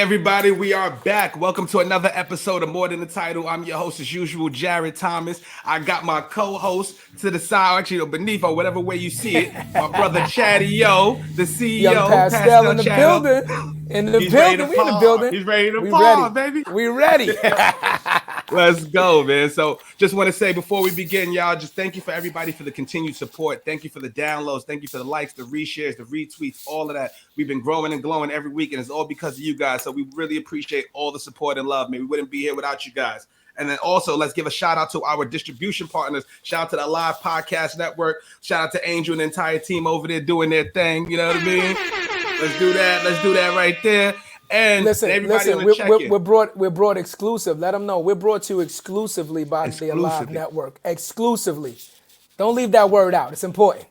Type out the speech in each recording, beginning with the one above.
everybody, we are back. Welcome to another episode of More Than the Title. I'm your host, as usual, Jared Thomas. I got my co-host to the side, actually beneath or whatever way you see it, my brother Chatty Yo, the CEO. Young Pastel in the building. He's ready to pause. He's ready to pause, baby. We ready. Let's go, man. So just want to say before we begin, y'all, just thank you for everybody for the continued support. Thank you for the downloads. Thank you for the likes, the reshares, the retweets, all of that. We've been growing and glowing every week, and it's all because of you guys. So we really appreciate all the support and love, man. We wouldn't be here without you guys. And then also, let's give a shout out to our distribution partners. Shout out to the Live Podcast Network. Shout out to Angel and the entire team over there doing their thing. You know what I mean? Let's do that. Let's do that right there. And listen, we're brought exclusive. Let them know we're brought to you exclusively by the Live Network. Exclusively. Don't leave that word out. It's important.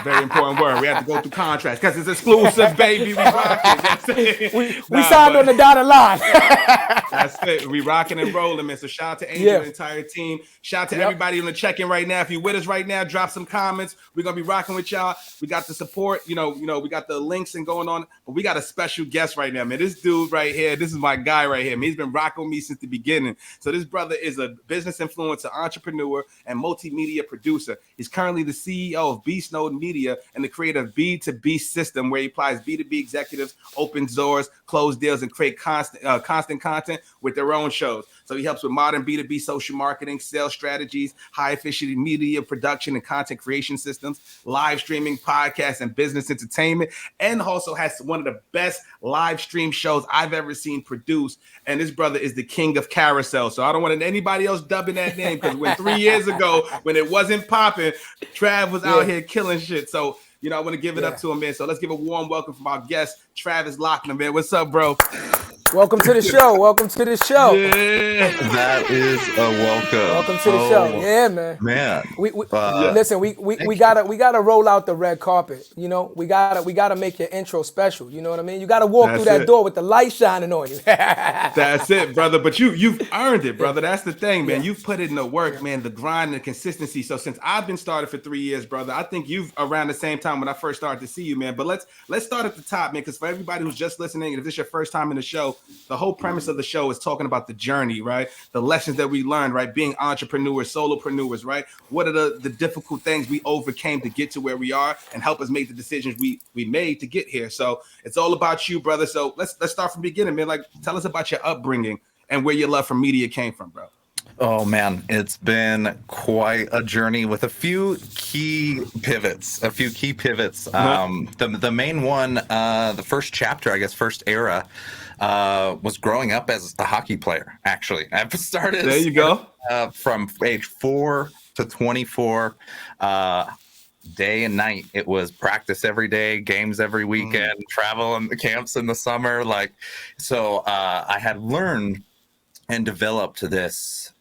Very important word. We have to go through contracts because it's exclusive, baby. We rocking. We signed on the dotted line. That's it. We rocking and rolling, man. So shout out to Angel and the entire team. Shout out to everybody on the check-in right now. If you're with us right now, drop some comments. We're gonna be rocking with y'all. We got the support. You know, we got the links and going on. But we got a special guest right now, man. This dude right here. This is my guy right here. Man, he's been rocking with me since the beginning. So this brother is a business influencer, entrepreneur, and multimedia producer. He's currently the CEO of BeastNode Media and the creator of B2Beast System, where he applies B2B executives, opens doors, close deals, and create constant content with their own shows. So he helps with modern B2B social marketing, sales strategies, high efficiency media production and content creation systems, live streaming, podcasts, and business entertainment, and also has one of the best live stream shows I've ever seen produced. And this brother is the king of carousels. So I don't want anybody else dubbing that name, because when 3 years ago, when it wasn't popping, Trav was out here killing shit. So, you know, I want to give it up to him, man. So let's give a warm welcome from our guest, Travis Lachner, man. What's up, bro? Welcome to the show. Welcome to the show. Yeah. That is a welcome. Welcome to the show. Yeah, man. Listen, we gotta roll out the red carpet. You know, we gotta make your intro special. You know what I mean? You gotta walk through that door with the light shining on you. That's it, brother. But you've earned it, brother. That's the thing, man. You've put in the work, man, the grind and the consistency. So since I've been started for 3 years, brother, I think you've around the same time when I first started to see you, man. But let's start at the top, man, because for everybody who's just listening, and if this is your first time in the show, the whole premise of the show is talking about the journey, right? The lessons that we learned, right? Being entrepreneurs, solopreneurs, right? What are the difficult things we overcame to get to where we are and help us make the decisions we made to get here. So it's all about you, brother. So let's start from the beginning, man. Like, tell us about your upbringing and where your love for media came from, bro. Oh man, it's been quite a journey with a few key pivots. The main one, the first chapter, I guess, first era, was growing up as a hockey player. Actually, I've started. There you go. From age 4 to 24. Day and night, it was practice every day, games every weekend, travel and the camps in the summer. So I had learned and developed this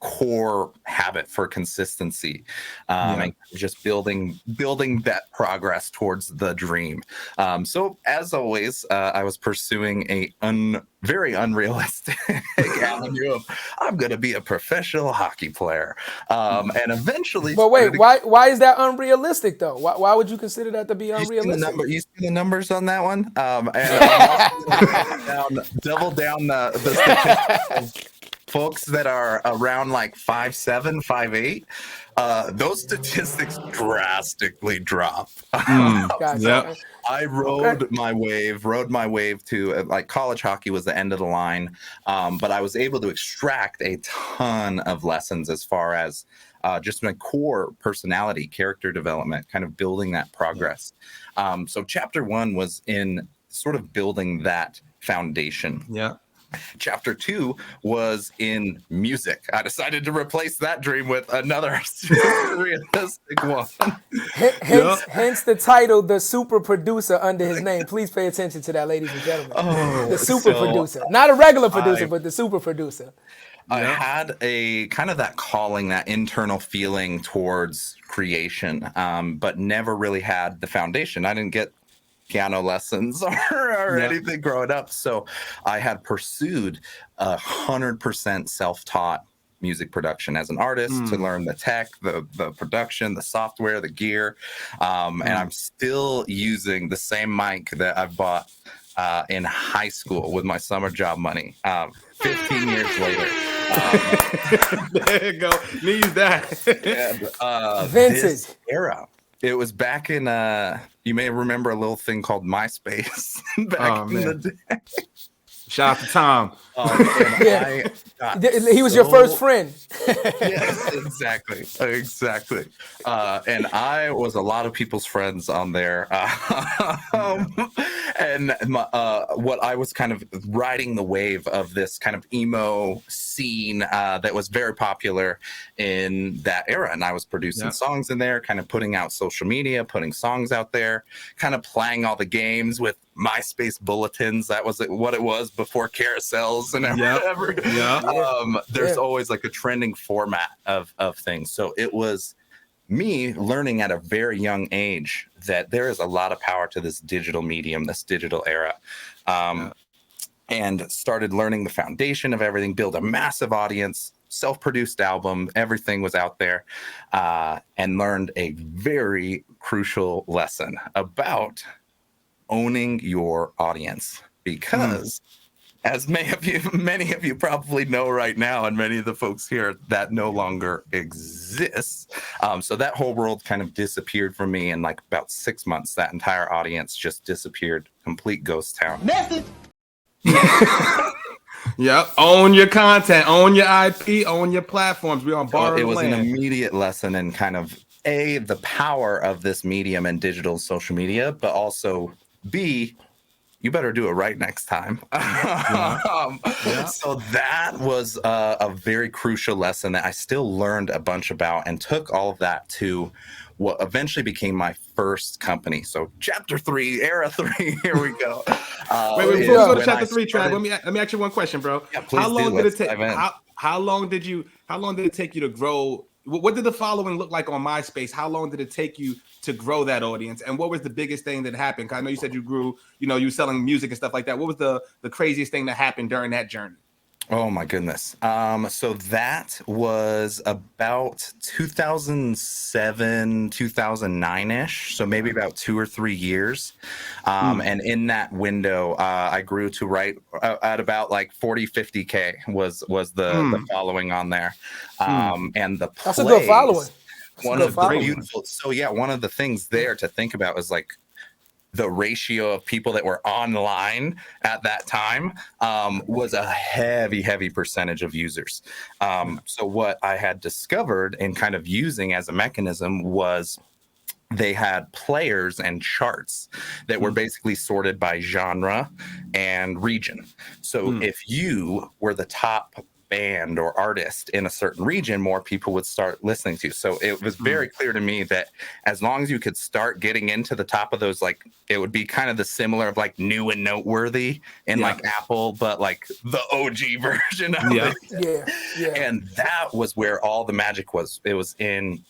core habit for consistency, and just building that progress towards the dream. So as always, I was pursuing a very unrealistic avenue of I'm going to be a professional hockey player, and eventually. But wait, why is that unrealistic though? Why would you consider that to be unrealistic? You see the numbers on that one, and double down the statistics. Folks that are around like 5'7", 5'8", those statistics drastically drop. Gotcha. I rode my wave to like college hockey was the end of the line, but I was able to extract a ton of lessons as far as just my core personality, character development, kind of building that progress. So chapter 1 was in sort of building that foundation. Yeah. Chapter 2 was in music. I decided to replace that dream with another realistic one. Hence the title, The Super Producer, under his name. Please pay attention to that, ladies and gentlemen. The super producer. Not a regular producer, but the super producer. I had a kind of that calling, that internal feeling towards creation, but never really had the foundation. I didn't get piano lessons or anything growing up. So I had pursued 100% self-taught music production as an artist to learn the tech, the production, the software, the gear. And I'm still using the same mic that I've bought in high school with my summer job money. 15 years later. There you go. Needs that. And, Vintage. this era. It was back in, you may remember a little thing called MySpace back in the day. Shout out to Tom. He was your first friend. Yes, exactly. And I was a lot of people's friends on there. And what I was kind of riding the wave of this kind of emo scene that was very popular in that era. And I was producing songs in there, kind of putting out social media, putting songs out there, kind of playing all the games with MySpace bulletins. That was what it was before carousels and whatever. There's always like a trending format of things. So it was me learning at a very young age that there is a lot of power to this digital medium, this digital era. And started learning the foundation of everything, build a massive audience, self-produced album, everything was out there, and learned a very crucial lesson about owning your audience, because as many of you probably know right now, and many of the folks here, that no longer exists. So that whole world kind of disappeared from me in like about 6 months. That entire audience just disappeared, complete ghost town. Message. Own your content, own your IP, own your platforms. We on borrowed It was land. an immediate lesson in kind of the power of this medium and digital social media, but also B, you better do it right next time. So that was a very crucial lesson that I still learned a bunch about, and took all of that to what eventually became my first company. So chapter 3, era 3, here we go. Wait, before we go to chapter 3, Trav, let me ask you one question, bro. Yeah, please. How long did it take you to grow? What did the following look like on MySpace? How long did it take you to grow that audience? And what was the biggest thing that happened? 'Cause I know you said you grew, you were selling music and stuff like that. What was the craziest thing that happened during that journey? Oh my goodness. So that was about 2007, 2009-ish. So maybe about 2 or 3 years. And in that window, I grew to right at about like 40, 50K was the following on there. And the plays, that's a good following. One of the things there to think about is like the ratio of people that were online at that time was a heavy percentage of users. So what I had discovered and kind of using as a mechanism was they had players and charts that were basically sorted by genre and region. So if you were the top band or artist in a certain region, more people would start listening to you. So it was very clear to me that as long as you could start getting into the top of those, like it would be kind of the similar of like new and noteworthy in like Apple, but like the OG version of it. And that was where all the magic was. It was in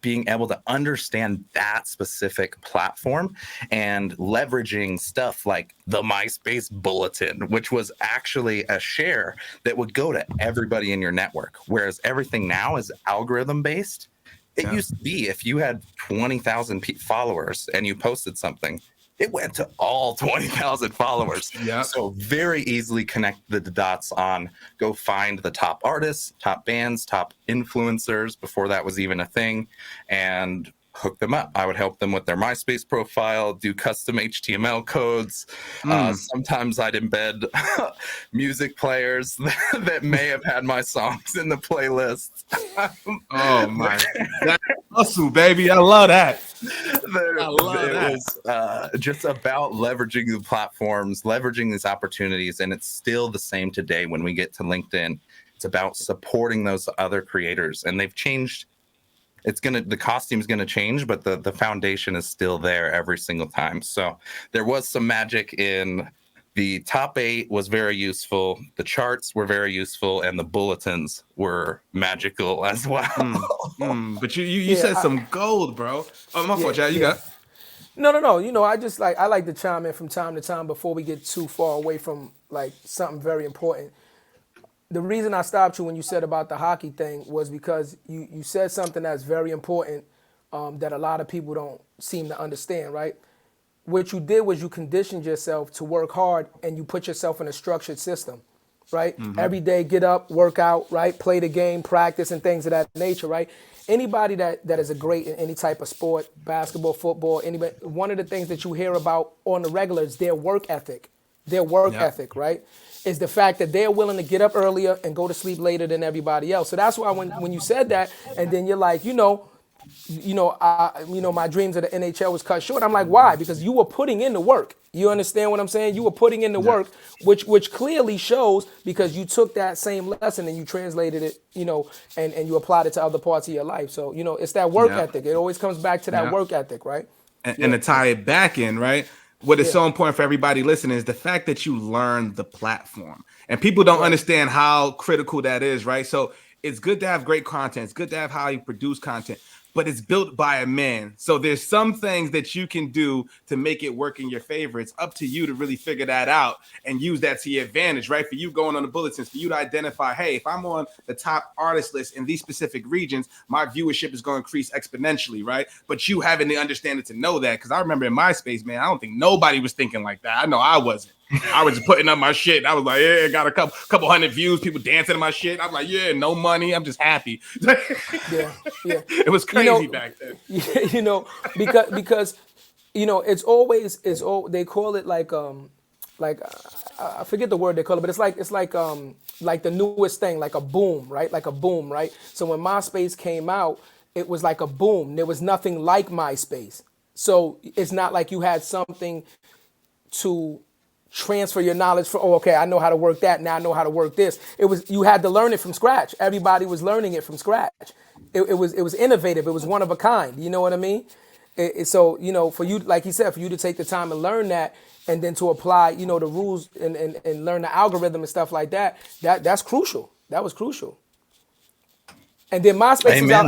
being able to understand that specific platform and leveraging stuff like the MySpace bulletin, which was actually a share that would go to everybody in your network. Whereas everything now is algorithm based. It used to be if you had 20,000 followers and you posted something, it went to all 20,000 followers. So very easily connect the dots on go find the top artists, top bands, top influencers before that was even a thing, and hook them up. I would help them with their MySpace profile, do custom HTML codes. Sometimes I'd embed music players that may have had my songs in the playlist. Oh my, that's awesome, baby. I love that. It was just about leveraging the platforms, leveraging these opportunities, and it's still the same today when we get to LinkedIn. It's about supporting those other creators, and they've changed. The costume's gonna change, but the foundation is still there every single time. So there was some magic in the top 8 was very useful. The charts were very useful, and the bulletins were magical as well. But you said some gold, bro. Oh, my fault, Chad. You got. No. I like to chime in from time to time before we get too far away from like something very important. The reason I stopped you when you said about the hockey thing was because you said something that's very important that a lot of people don't seem to understand, right? what you did was you conditioned yourself to work hard, and you put yourself in a structured system, right? Every day, get up, work out, right? Play the game, practice, and things of that nature, right? Anybody that is a great in any type of sport, basketball, football, anybody, one of the things that you hear about on the regular is their work ethic. Their work ethic, right? Is the fact that they're willing to get up earlier and go to sleep later than everybody else. So that's why when you said that, and then you're like, my dreams of the NHL was cut short. I'm like, why? Because you were putting in the work. You understand what I'm saying? You were putting in the work, which clearly shows, because you took that same lesson and you translated it, and you applied it to other parts of your life. So, it's that work ethic. It always comes back to that work ethic, right? And to tie it back in, right? What is so important for everybody listening is the fact that you learn the platform. And people don't understand how critical that is, right? So it's good to have great content. It's good to have how you produce content, but it's built by a man. So there's some things that you can do to make it work in your favor. It's up to you to really figure that out and use that to your advantage, right? For you going on the bulletins, for you to identify, hey, if I'm on the top artist list in these specific regions, my viewership is going to increase exponentially, right? But you having the understanding to know that, because I remember in MySpace, man, I don't think nobody was thinking like that. I know I wasn't. I was just putting up my shit. I was like, yeah, got a couple hundred views, people dancing to my shit. I'm like, yeah, no money. I'm just happy. Yeah. It was crazy back then. Because it's always they call it like I forget the word they call it, but it's like the newest thing, like a boom, right? Like a boom, right? So when MySpace came out, it was like a boom. There was nothing like MySpace. So it's not like you had something to transfer your knowledge for. Oh, okay, I know how to work that. Now I know how to work this. You had to learn it from scratch. Everybody was learning it from scratch. It was innovative. It was one of a kind. You know what I mean? So for you, like he said, for you to take the time and learn that, and then to apply, the rules and learn the algorithm and stuff like that. That's crucial. That was crucial. And then MySpace was out,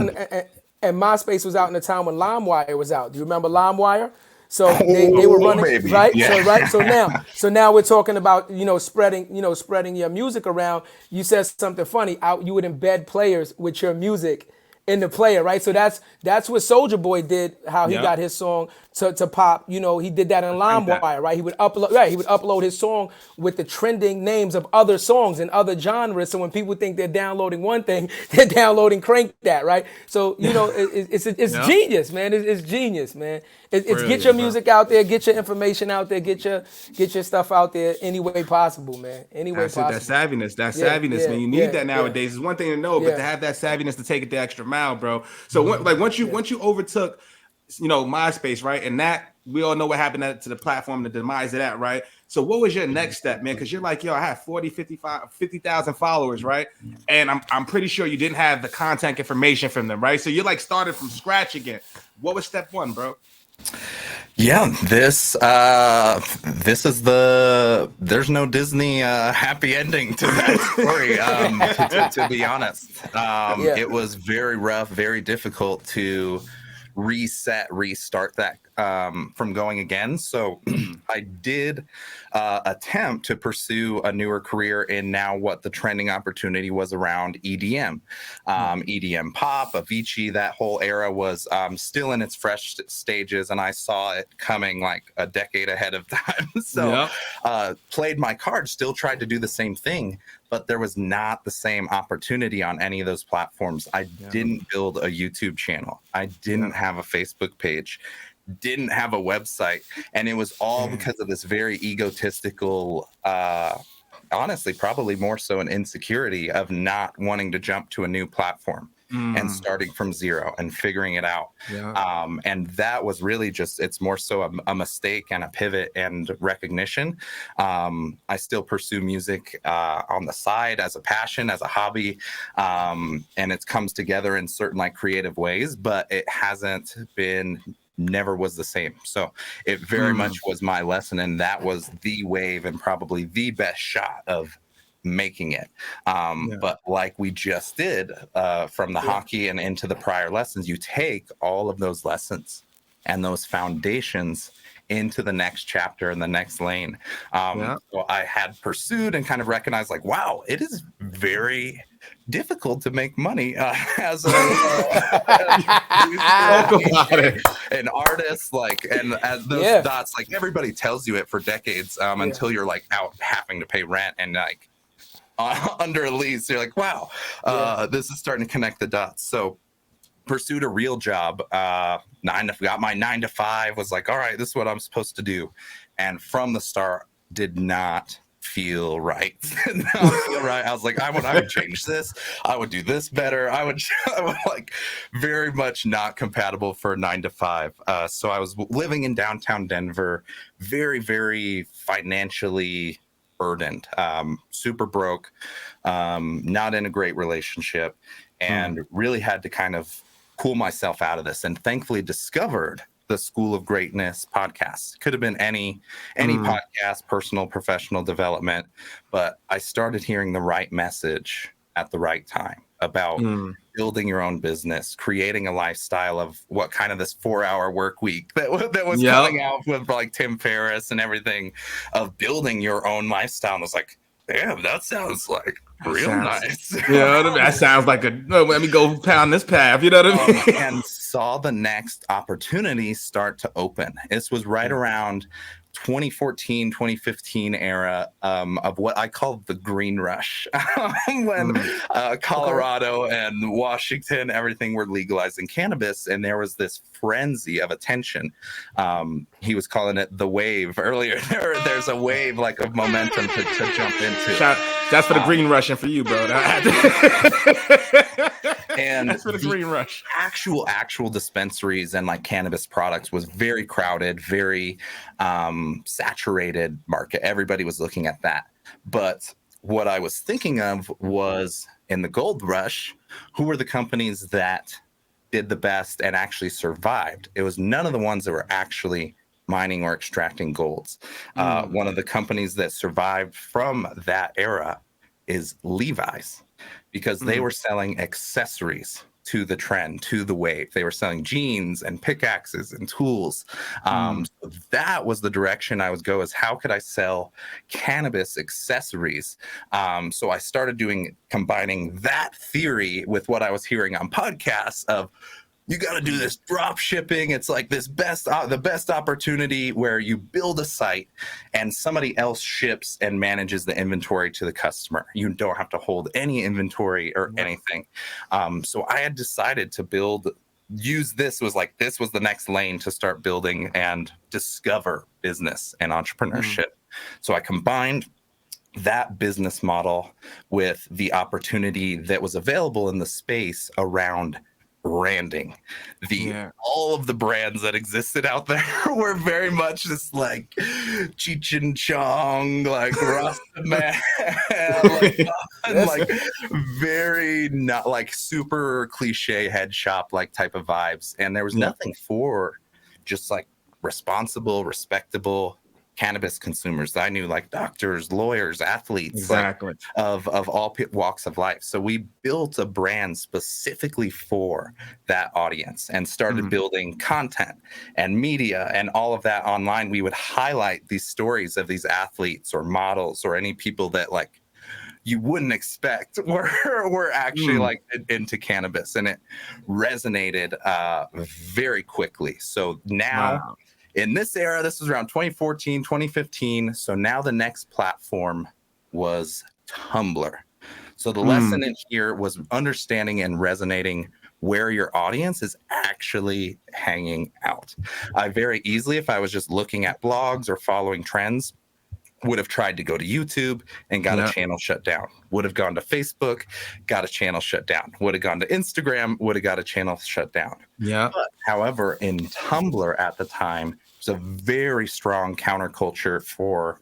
and MySpace was out in the time when LimeWire was out. Do you remember LimeWire? So they were running, right? Yeah. So now we're talking about, spreading your music around. You said something funny. You would embed players with your music in the player, right? So that's what Soulja Boy did, how he got his song to pop. He did that in LimeWire, right? He would upload his song with the trending names of other songs and other genres. So when people think they're downloading one thing, they're downloading Crank That, right? So it's genius, man. It's genius, man. It's get your music out there, get your information out there, get your stuff out there any way possible, man. Any way possible. That savviness, man. You need that nowadays. It's one thing to know, but to have that savviness to take it the extra mile, bro. So once you overtook, MySpace, right? And that, we all know what happened to the platform, the demise of that, right? So what was your next step, man? Because you're like, I have 50,000 followers, right? And I'm pretty sure you didn't have the contact information from them, right? So you're like started from scratch again. What was step one, bro? Yeah, this is there's no Disney happy ending to that story, to be honest. It was very rough, very difficult to restart that from going again. So I did attempt to pursue a newer career in now what the trending opportunity was around EDM. EDM pop, Avicii, that whole era was still in its fresh stages, and I saw it coming like a decade ahead of time. So played my card, still tried to do the same thing, but there was not the same opportunity on any of those platforms. I didn't build a YouTube channel. I didn't have a Facebook page, didn't have a website. And it was all because of this very egotistical, honestly, probably more so an insecurity of not wanting to jump to a new platform and starting from zero and figuring it out. And that was really just, it's more so a mistake and a pivot and recognition. I still pursue music on the side as a passion, as a hobby. And it comes together in certain like creative ways, but it hasn't been, never was the same. So it very much was my lesson. And that was the wave and probably the best shot of making it. But like we just did from the hockey and into the prior lessons, you take all of those lessons and those foundations into the next chapter and the next lane. So I had pursued and kind of recognized like, wow, it is very difficult to make money as an artist, like, and as those dots, like everybody tells you it for decades until you're like out having to pay rent and like under a lease. You're like, wow, this is starting to connect the dots. So pursued a real job, got my 9 to 5, was like, all right, this is what I'm supposed to do. And from the start, did not feel right. I was like, I would change this. I would do this better. I would like very much not compatible for a 9 to 5. So I was living in downtown Denver, very, very financially burdened, super broke, not in a great relationship, and really had to kind of pull myself out of this, and thankfully discovered the School of Greatness podcast. Could have been any podcast, personal, professional development, but I started hearing the right message at the right time about building your own business, creating a lifestyle of what kind of this 4-hour work week that was coming out with like Tim Ferriss and everything, of building your own lifestyle. And I was like, damn, that sounds like nice. Yeah, that sounds like let me go pound this path. You know what I mean? And saw the next opportunity start to open. This was right around 2014, 2015 era of what I call the green rush, when Colorado and Washington, everything were legalizing cannabis, and there was this frenzy of attention. He was calling it the wave earlier. There's a wave like of momentum to jump into. That's for the green rush and for you, bro. And that's for the green rush. Actual dispensaries and like cannabis products was very crowded, very saturated market. Everybody was looking at that. But what I was thinking of was, in the gold rush, who were the companies that did the best and actually survived? It was none of the ones that were actually mining or extracting golds. One of the companies that survived from that era is Levi's, because they were selling accessories to the trend, to the wave. They were selling jeans and pickaxes and tools. So that was the direction I would go, is how could I sell cannabis accessories? So I started combining that theory with what I was hearing on podcasts of, you got to do this drop shipping. It's like the best opportunity where you build a site and somebody else ships and manages the inventory to the customer. You don't have to hold any inventory or anything. So I had decided to use this was the next lane to start building and discover business and entrepreneurship. So I combined that business model with the opportunity that was available in the space around branding. All of the brands that existed out there were very much just like Cheech and Chong, like Rastaman, like very not like super cliche head shop like type of vibes. And there was nothing for just like responsible, respectable cannabis consumers that I knew, like doctors, lawyers, athletes, like, of all walks of life. So we built a brand specifically for that audience and started building content and media and all of that online. We would highlight these stories of these athletes or models or any people that like you wouldn't expect were actually like into cannabis, and it resonated very quickly. So now in this era, this was around 2014, 2015. So now the next platform was Tumblr. So the lesson in here was understanding and resonating where your audience is actually hanging out. I very easily, if I was just looking at blogs or following trends, would have tried to go to YouTube and got a channel shut down. Would have gone to Facebook, got a channel shut down. Would have gone to Instagram, would have got a channel shut down. But, however, in Tumblr at the time, it was a very strong counterculture for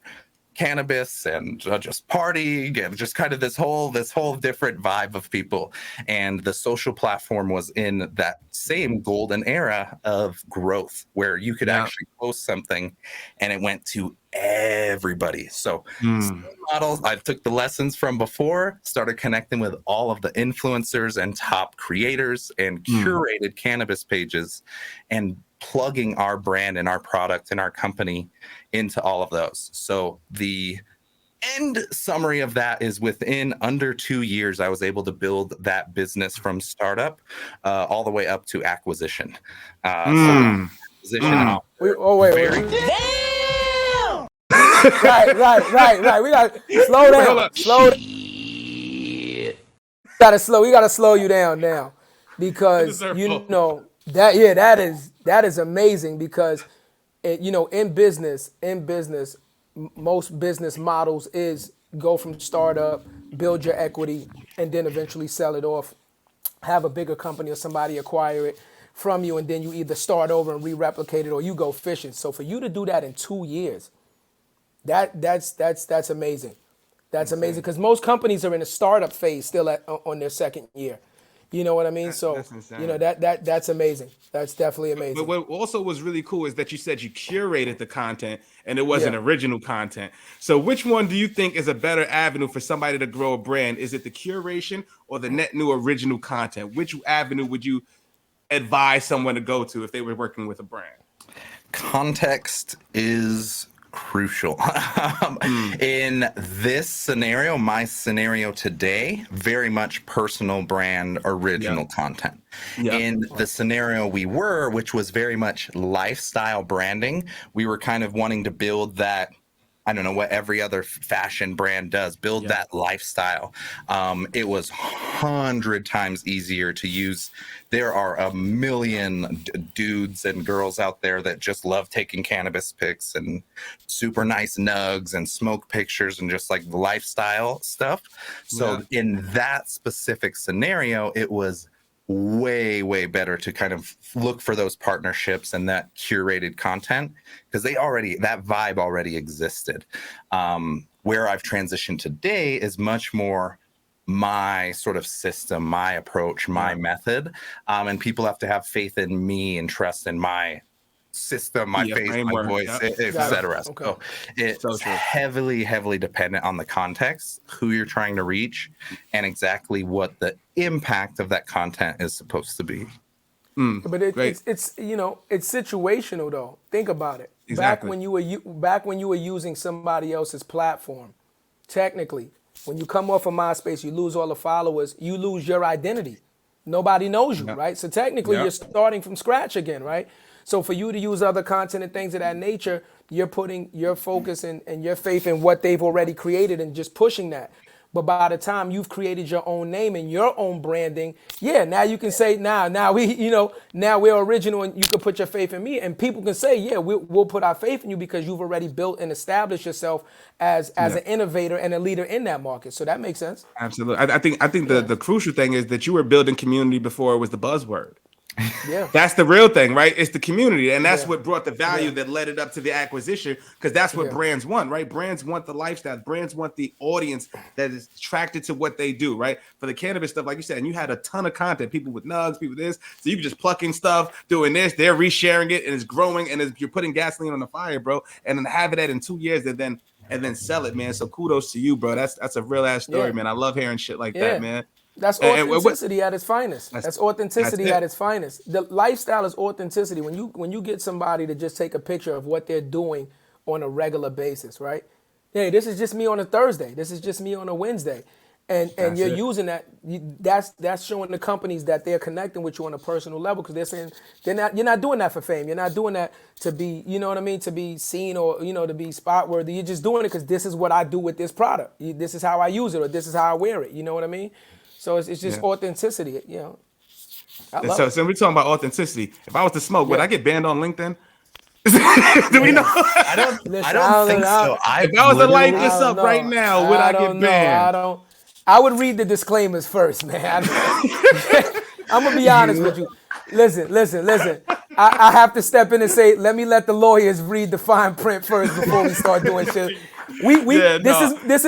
cannabis and just partying and just kind of this whole different vibe of people. And the social platform was in that same golden era of growth where you could actually post something and it went to everybody. So models, I took the lessons from before, started connecting with all of the influencers and top creators and curated cannabis pages and plugging our brand and our product and our company into all of those. So the end summary of that is within under 2 years, I was able to build that business from startup all the way up to acquisition. So acquisition out Wait. Right. We got to slow down. We gotta slow you down now, because you know that is amazing, because in business, most business models is go from startup, build your equity, and then eventually sell it off, have a bigger company or somebody acquire it from you, and then you either start over and re-replicate it, or you go fishing. So for you to do that in 2 years, that's amazing. That's amazing, because most companies are in a startup phase still on their second year. You know what I mean? So that's amazing. That's definitely amazing. But what also was really cool is that you said you curated the content and it wasn't original content. So which one do you think is a better avenue for somebody to grow a brand? Is it the curation or the net new original content? Which avenue would you advise someone to go to if they were working with a brand? Context is crucial. In this scenario, my scenario today, very much personal brand, original content. In the scenario we were, which was very much lifestyle branding, we were kind of wanting to build that, I don't know what every other fashion brand does, build that lifestyle. It was 100 times easier to use. There are a million dudes and girls out there that just love taking cannabis pics and super nice nugs and smoke pictures and just like the lifestyle stuff. So in that specific scenario, it was way better to kind of look for those partnerships and that curated content, because that vibe already existed. Where I've transitioned today is much more my sort of system, my approach, my method, and people have to have faith in me and trust in my system, my face, framework, my voice, etc. So it's heavily dependent on the context, who you're trying to reach, and exactly what the impact of that content is supposed to be. But it's situational though. Think about it. Back when you were using somebody else's platform, technically, when you come off of MySpace, you lose all the followers, you lose your identity. Nobody knows you, right? So technically, you're starting from scratch again, right? So for you to use other content and things of that nature, you're putting your focus and your faith in what they've already created and just pushing that. But by the time you've created your own name and your own branding, now you can say, now we're original, and you can put your faith in me, and people can say, we'll put our faith in you because you've already built and established yourself as an innovator and a leader in that market. So that makes sense. Absolutely. I think the crucial thing is that you were building community before it was the buzzword. That's the real thing, right? It's the community, and that's what brought the value that led it up to the acquisition, because that's what brands want, right? Brands want the lifestyle. Brands want the audience that is attracted to what they do, right? For the cannabis stuff, like you said, and you had a ton of content, people with nugs, people with this, so you can just pluck in stuff, doing this, they're resharing it, and it's growing, and you're putting gasoline on the fire, bro, and then have it in 2 years, and then sell it, man. So kudos to you, bro. That's a real ass story, man. I love hearing shit like that, man. That's authenticity at its finest. That's authenticity at its finest. The lifestyle is authenticity. When you get somebody to just take a picture of what they're doing on a regular basis, right? Hey, this is just me on a Thursday. This is just me on a Wednesday. And you're using that. That's showing the companies that they're connecting with you on a personal level, because they're saying you're not doing that for fame. You're not doing that to be, you know what I mean, to be seen or to be spot worthy. You're just doing it because this is what I do with this product. This is how I use it, or this is how I wear it. You know what I mean? So it's just authenticity, So we're talking about authenticity. If I was to smoke, would I get banned on LinkedIn? Do we know? I don't think so. If I was to light this up right now, would I get banned? I would read the disclaimers first, man. I'm gonna be honest with you. Listen. I have to step in and say, let the lawyers read the fine print first before we start doing shit. This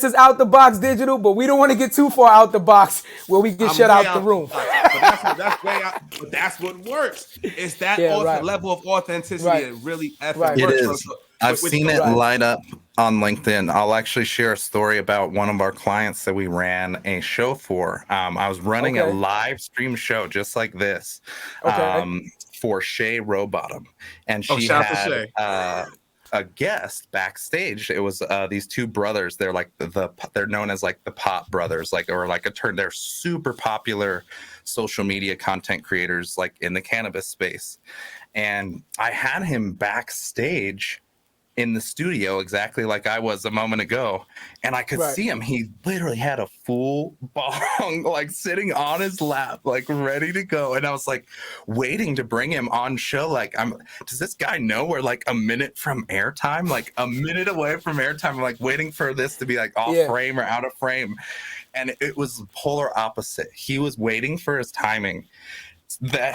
is out the box digital, but we don't want to get too far out the box where we get shut out the room. That's way out. But that's what works. It's that level of authenticity that really works. It is. I've seen it light up on LinkedIn. I'll actually share a story about one of our clients that we ran a show for. I was running a live stream show just like this for Shay Rowbottom, and she had a guest backstage. It was these two brothers. They're like they're known as like the Pop Brothers, like, or like a term. They're super popular social media content creators, like in the cannabis space. And I had him backstage in the studio, exactly like I was a moment ago, and I could see him. He literally had a full bong like sitting on his lap, like ready to go. And I was like waiting to bring him on show. Like, does this guy know we're like a minute from airtime, like a minute away from airtime? I'm like waiting for this to be like off frame or out of frame. And it was polar opposite. He was waiting for his timing. That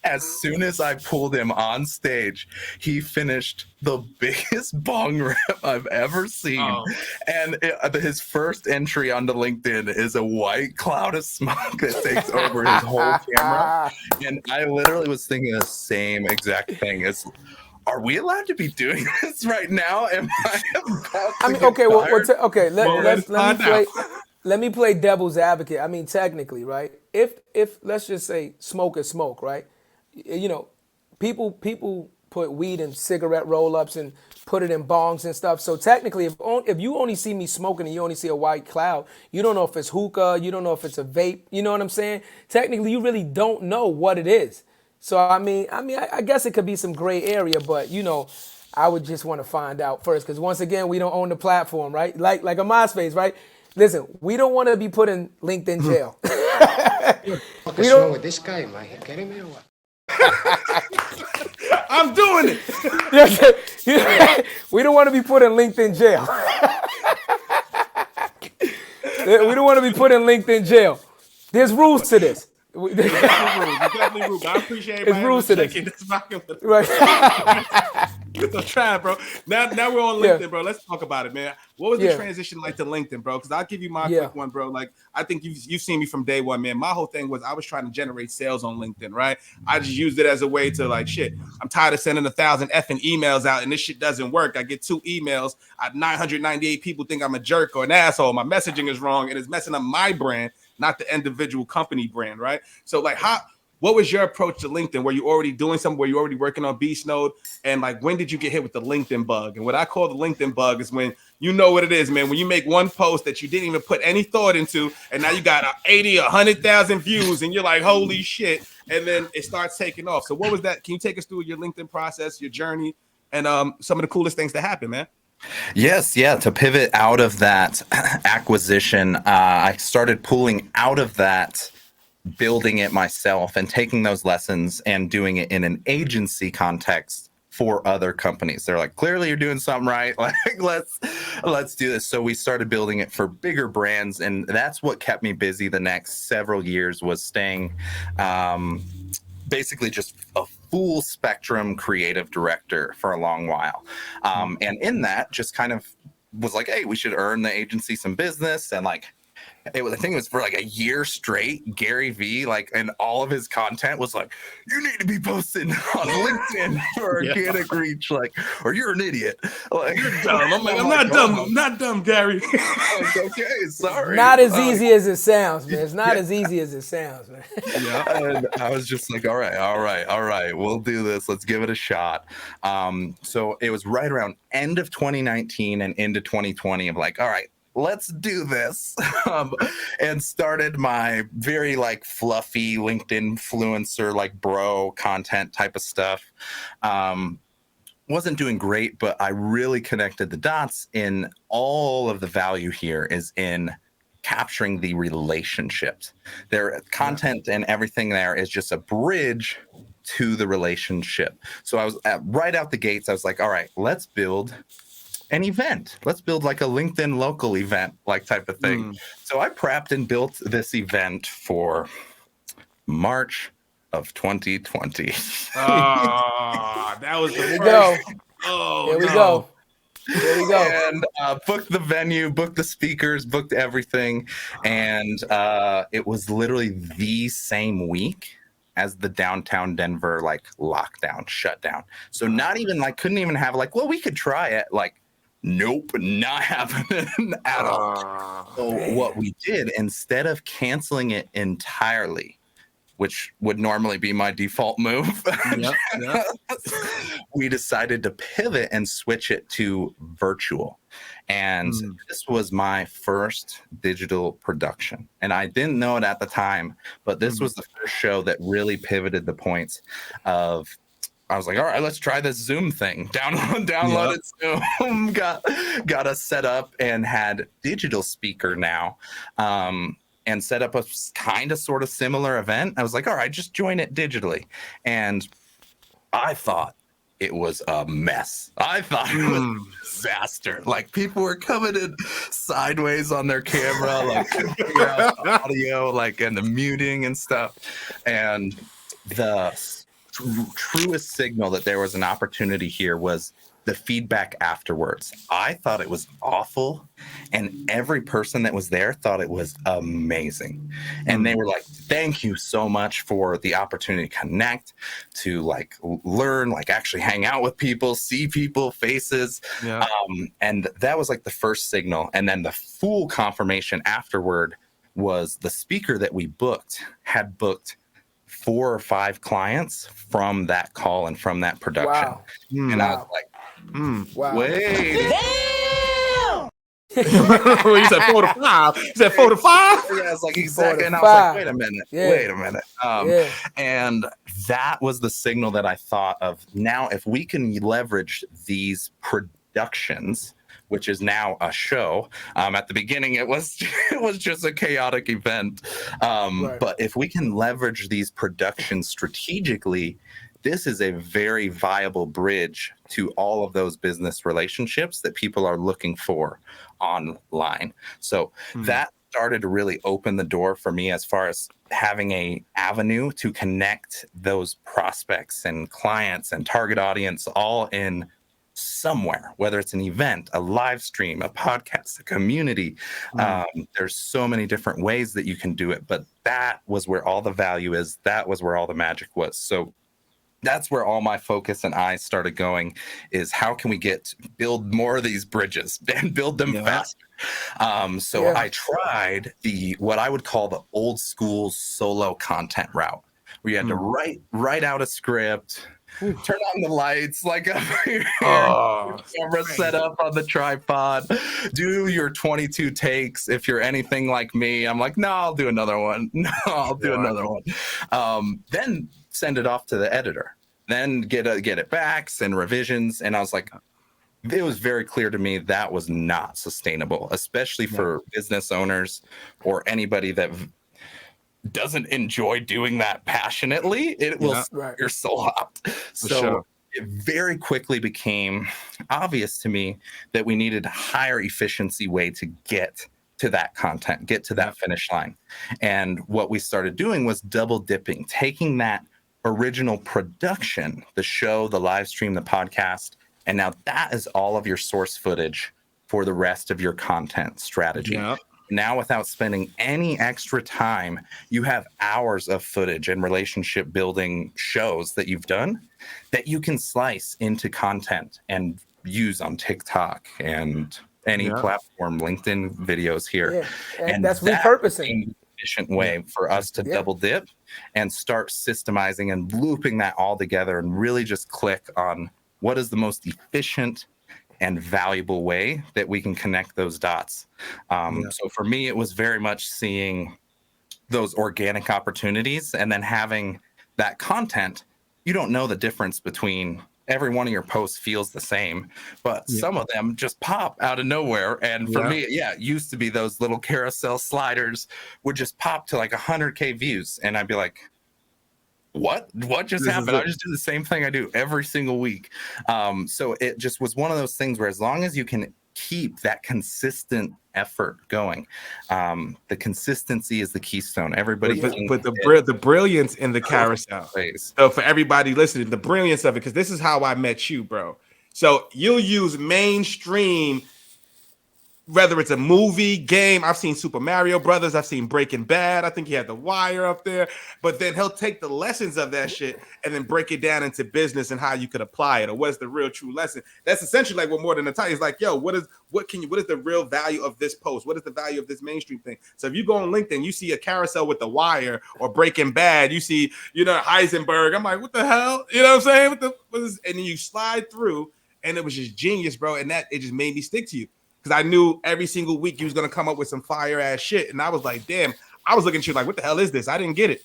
as soon as I pulled him on stage, he finished the biggest bong rip I've ever seen. And his first entry onto LinkedIn is a white cloud of smoke that takes over his whole camera. And I literally was thinking the same exact thing. Are we allowed to be doing this right now? Am I about to get fired? Let me play devil's advocate. I mean, technically, right? If let's just say smoke is smoke, right? You know, people put weed in cigarette roll-ups and put it in bongs and stuff. So technically, if you only see me smoking and you only see a white cloud, you don't know if it's hookah, you don't know if it's a vape. You know what I'm saying? Technically, you really don't know what it is. So I guess it could be some gray area, but you know, I would just want to find out first, because once again, we don't own the platform, right? Like a MySpace, right? Listen, we don't want to be put in LinkedIn jail. What's wrong with this guy? Am I kidding me or what? I'm doing it. We don't want to be put in LinkedIn jail. We don't want to be put in LinkedIn jail. There's rules to this. There's definitely rules. I appreciate everybody checking this pocket. Right. I'm trying, bro. Now we're on LinkedIn, bro. Let's talk about it, man. What was the transition like to LinkedIn, bro? Because I'll give you my quick one, bro. Like, I think you've seen me from day one, man. My whole thing was I was trying to generate sales on LinkedIn, right? I just used it as a way to like, shit, I'm tired of sending 1,000 effing emails out and this shit doesn't work. I get 2 emails. 998 people think I'm a jerk or an asshole. My messaging is wrong and it's messing up my brand, not the individual company brand, right? So like, what was your approach to LinkedIn? Were you already doing something? Were you already working on BeastNode? And like, when did you get hit with the LinkedIn bug? And what I call the LinkedIn bug is when you know what it is, man. When you make one post that you didn't even put any thought into, and now you got 80 or 100,000 views, and you're like, holy shit. And then it starts taking off. So what was that? Can you take us through your LinkedIn process, your journey, and some of the coolest things that happened, man? Yes, yeah. To pivot out of that acquisition, I started pulling out of that, building it myself and taking those lessons and doing it in an agency context for other companies. They're like, clearly you're doing something right. Like, let's do this. So we started building it for bigger brands, and that's what kept me busy the next several years, was staying basically just a full spectrum creative director for a long while. And in that, just kind of was like, hey, we should earn the agency some business. And like, I think it was for like a year straight, Gary Vee, like, and all of his content was like, you need to be posting on LinkedIn for organic reach, like, or you're an idiot. Like, you're dumb. I'm like, I'm not dumb. I'm not dumb, Gary. Okay, sorry. Not as easy as it sounds, man. It's not as easy as it sounds, man. And I was just like, all right. We'll do this. Let's give it a shot. So it was right around end of 2019 and into 2020 of like, all right, let's do this. And started my very like fluffy LinkedIn influencer, like bro content type of stuff. Wasn't doing great, but I really connected the dots in all of the value here is in capturing the relationships. Their content and everything there is just a bridge to the relationship. So I was right out the gates. I was like, all right, let's build an event. Let's build like a LinkedIn local event, like type of thing. So I prepped and built this event for March of 2020. That was the first. Go. Oh, there we go. There we go. And booked the venue, booked the speakers, booked everything. And it was literally the same week as the downtown Denver like lockdown shutdown. So not even like, couldn't even have like, well, we could try it. Like, nope, not happening at all. So what we did, instead of canceling it entirely, which would normally be my default move. Yep, yep. We decided to pivot and switch it to virtual. And this was my first digital production. And I didn't know it at the time, but this was the first show that really pivoted the points of, I was like, all right, let's try this Zoom thing. Downloaded Zoom, got us set up and had digital speaker now. And set up a kind of sort of similar event. I was like, all right, just join it digitally. And I thought it was a mess. I thought it was a disaster. Like, people were coming in sideways on their camera, like the audio, like, and the muting and stuff. And the truest signal that there was an opportunity here was the feedback afterwards. I thought it was awful, and every person that was there thought it was amazing. And they were like, thank you so much for the opportunity to connect, to like learn, like actually hang out with people, see people, faces. And that was like the first signal. And then the full confirmation afterward was the speaker that we booked had booked 4 or 5 clients from that call and from that production. Wow. And I was like, Wow. wait. Damn! You said 4 to 5. You said 4 to 5? Yeah, it's like exactly. And I was like, wait a minute. Wait a minute. And that was the signal that I thought of. Now, if we can leverage these productions, which is now a show. At the beginning, it was just a chaotic event. But if we can leverage these productions strategically, this is a very viable bridge to all of those business relationships that people are looking for online. So that started to really open the door for me as far as having a avenue to connect those prospects and clients and target audience all in somewhere, whether it's an event, a live stream, a podcast, a community. There's so many different ways that you can do it, but that was where all the value is. That was where all the magic was. So that's where all my focus and eyes started going, is how can we build more of these bridges and build them faster. I tried what I would call the old school solo content route, where you had to write out a script, turn on the lights, like over here, camera set up on the tripod, do your 22 takes. If you're anything like me, I'm like, no, I'll do another one. No, I'll do another one. Then send it off to the editor, then get it back, send revisions. And I was like, it was very clear to me that was not sustainable, especially for business owners or anybody that doesn't enjoy doing that passionately. It will stir your soul out. So it very quickly became obvious to me that we needed a higher efficiency way to get to that content, get to that finish line. And what we started doing was double dipping, taking that original production, the show, the live stream, the podcast, and now that is all of your source footage for the rest of your content strategy. Now, without spending any extra time, you have hours of footage and relationship building shows that you've done that you can slice into content and use on TikTok and any platform, LinkedIn videos here. And that's repurposing. Efficient way for us to double dip and start systemizing and looping that all together and really just click on what is the most efficient and valuable way that we can connect those dots. So for me, it was very much seeing those organic opportunities and then having that content. You don't know the difference between every one of your posts feels the same, but some of them just pop out of nowhere. And for me, it used to be those little carousel sliders would just pop to like 100K views. And I'd be like, what just happened? I just do the same thing I do every single week. So it just was one of those things where as long as you can keep that consistent effort going, the consistency is the keystone. Everybody, but the brilliance in the carousel. So for everybody listening, the brilliance of it, because this is how I met you, bro. So you'll use mainstream whether it's a movie, game. I've seen Super Mario Brothers. I've seen Breaking Bad. I think he had The Wire up there. But then he'll take the lessons of that shit and then break it down into business and how you could apply it, or what's the real true lesson. That's essentially like what More Than a Title is like. Yo, what is the real value of this post? What is the value of this mainstream thing? So if you go on LinkedIn, you see a carousel with The Wire or Breaking Bad. You see, Heisenberg. I'm like, what the hell? You know what I'm saying? And then you slide through, and it was just genius, bro. And it just made me stick to you. Because I knew every single week you was going to come up with some fire ass shit. And I was like, damn, I was looking at you like, what the hell is this? I didn't get it.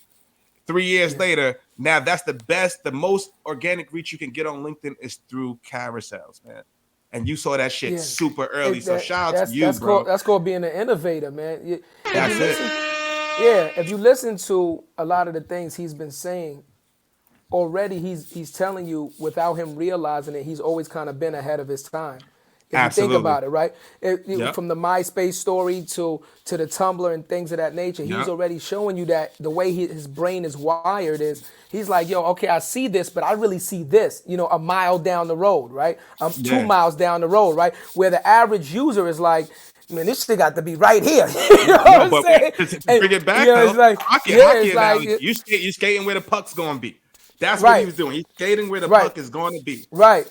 3 years later, now that's the most organic reach you can get on LinkedIn is through carousels, man. And you saw that shit super early. So shout out to you, bro. That's called being an innovator, man. That's it. If you listen to a lot of the things he's been saying, already he's telling you without him realizing it, he's always kind of been ahead of his time. If Absolutely. you think about it, right? From the MySpace story to the Tumblr and things of that nature, he's already showing you that the way his brain is wired is, he's like, yo, okay, I see this, but I really see this, a mile down the road, right? 2 miles down the road, right? Where the average user is like, man, this shit got to be right here. You know what I'm saying? To bring it back, though, it's like, hockey analogy, you skating where the puck's going to be. That's what he was doing. He's skating where the puck is going to be. Right.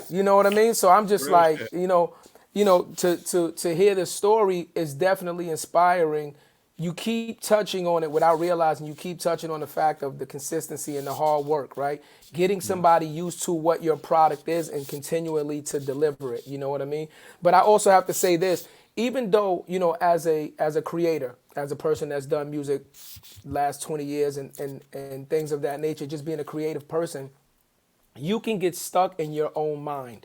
You know what I mean? So I'm just like, to hear the story is definitely inspiring. You keep touching on it without realizing you keep touching on the fact of the consistency and the hard work, right? Getting somebody used to what your product is and continually to deliver it. You know what I mean? But I also have to say this, even though, as a creator, as a person that's done music last 20 years and things of that nature, just being a creative person, you can get stuck in your own mind.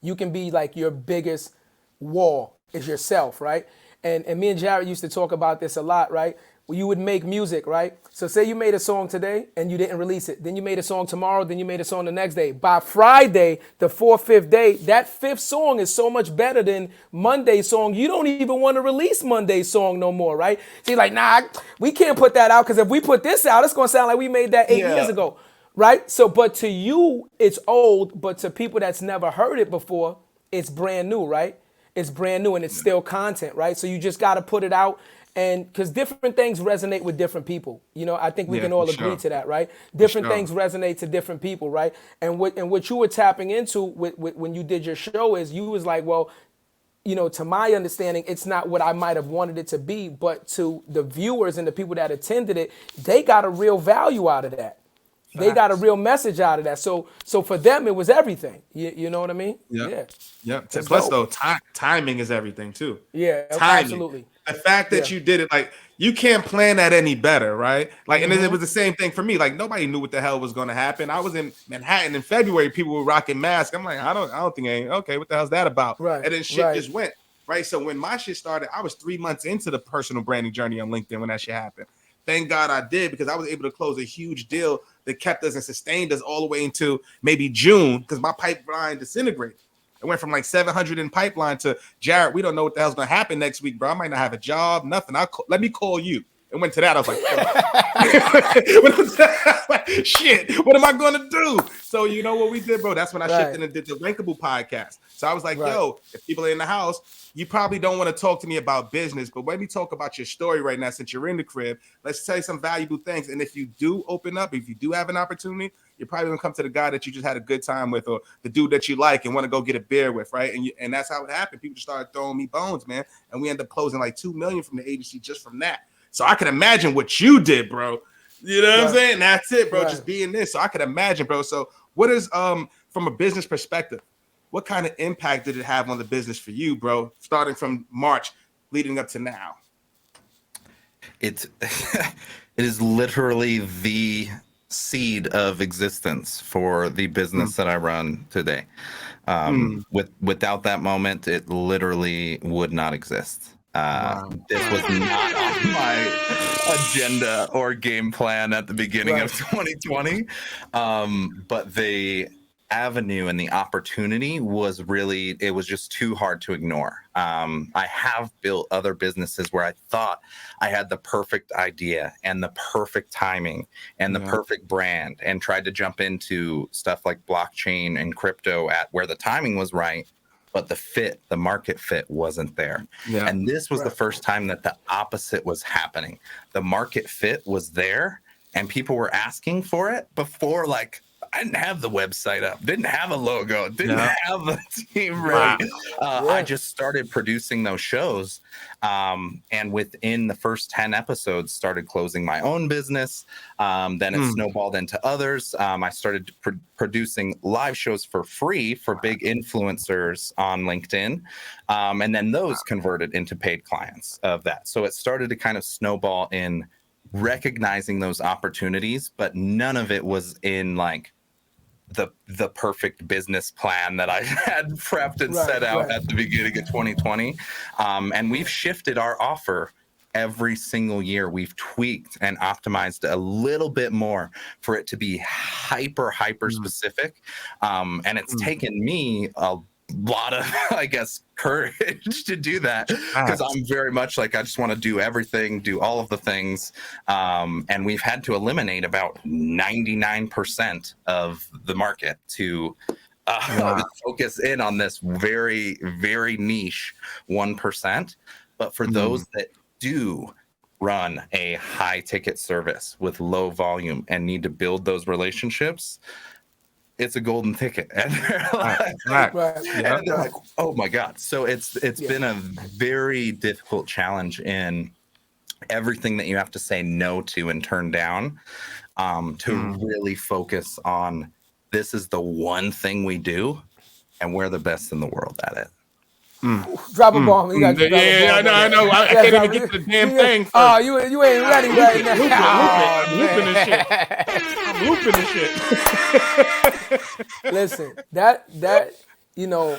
You can be like your biggest wall is yourself, right? And me and Jared used to talk about this a lot, right? You would make music, right? So say you made a song today and you didn't release it. Then you made a song tomorrow, then you made a song the next day. By Friday, the 4th, 5th day, that 5th song is so much better than Monday's song. You don't even want to release Monday's song no more, right? So you're like, nah, we can't put that out because if we put this out, it's going to sound like we made that 8 years ago. Right? So, but to you, it's old, but to people that's never heard it before, it's brand new, right? It's brand new and it's still content, right? So you just got to put it out, and because different things resonate with different people. I think we can all agree to that, right? Different things resonate to different people, right? And what you were tapping into when you did your show is you was like, well, to my understanding, it's not what I might have wanted it to be, but to the viewers and the people that attended it, they got a real value out of that. They got a real message out of that. So for them, it was everything. You know what I mean? Yeah. Plus, though, timing is everything, too. Yeah, timing. Absolutely. The fact that you did it, like, you can't plan that any better, right? Like, and it was the same thing for me. Like, nobody knew what the hell was going to happen. I was in Manhattan in February. People were rocking masks. I'm like, I don't think okay, what the hell's that about? Right. And then shit just went, right? So when my shit started, I was 3 months into the personal branding journey on LinkedIn when that shit happened. Thank God I did, because I was able to close a huge deal that kept us and sustained us all the way into maybe June, because my pipeline disintegrated. It went from like 700 in pipeline to, Jared, we don't know what the hell's going to happen next week, bro. I might not have a job, nothing. Let me call you. And went to that. I was like, shit, what am I going to do? So you know what we did, bro? That's when I shifted and did the Rankable podcast. So I was like, yo, if people are in the house, you probably don't want to talk to me about business, but let me talk about your story right now since you're in the crib. Let's tell you some valuable things. And if you do open up, if you do have an opportunity, you're probably going to come to the guy that you just had a good time with, or the dude that you like and want to go get a beer with, right? And that's how it happened. People just started throwing me bones, man. And we ended up closing like $2 million from the agency just from that. So I can imagine what you did, bro. You know what I'm saying? That's it, bro. Just being this. So I can imagine, bro. So what is, from a business perspective, what kind of impact did it have on the business for you, bro? Starting from March leading up to now. It is literally the seed of existence for the business that I run today. Without that moment, it literally would not exist. This was not on my agenda or game plan at the beginning of 2020. But the avenue and the opportunity was really, it was just too hard to ignore. I have built other businesses where I thought I had the perfect idea and the perfect timing and the perfect brand, and tried to jump into stuff like blockchain and crypto at where the timing was right. but the market fit wasn't there. Yeah. And this was the first time that the opposite was happening. The market fit was there and people were asking for it before. Like, I didn't have the website up, didn't have a logo, didn't have a team ready. I just started producing those shows. And within the first 10 episodes, started closing my own business. Then it snowballed into others. I started producing live shows for free for big influencers on LinkedIn. And then those converted into paid clients of that. So it started to kind of snowball in recognizing those opportunities, but none of it was in like the perfect business plan that I had prepped and set out at the beginning of 2020. And we've shifted our offer every single year. We've tweaked and optimized a little bit more for it to be hyper specific. And it's taken me a lot of, I guess, courage to do that, because I'm very much like, I just want to do everything, do all of the things. And we've had to eliminate about 99% of the market to focus in on this very, very niche 1%. But for those that do run a high ticket service with low volume and need to build those relationships, it's a golden ticket. And they're like, and they're like, oh my God. So it's been a very difficult challenge in everything that you have to say no to and turn down, to really focus on, this is the one thing we do and we're the best in the world at it. Drop a bomb. You got I know. I can't even get to the damn thing. Oh, you ain't ready right now. I'm looping this shit. Listen, that you know,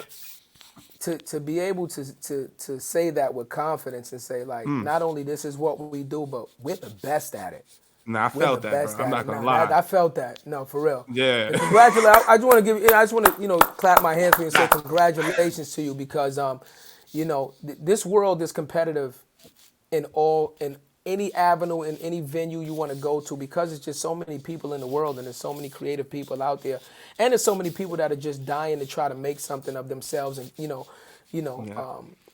to be able to say that with confidence and say, like, not only this is what we do, but we're the best at it. I felt that, bro. I'm not gonna lie. I felt that. No, for real. Yeah. And congratulations. I just want to give you. I just want to, clap my hands for you and say congratulations to you, because this world is competitive in any avenue, in any venue you want to go to, because it's just so many people in the world, and there's so many creative people out there, and there's so many people that are just dying to try to make something of themselves and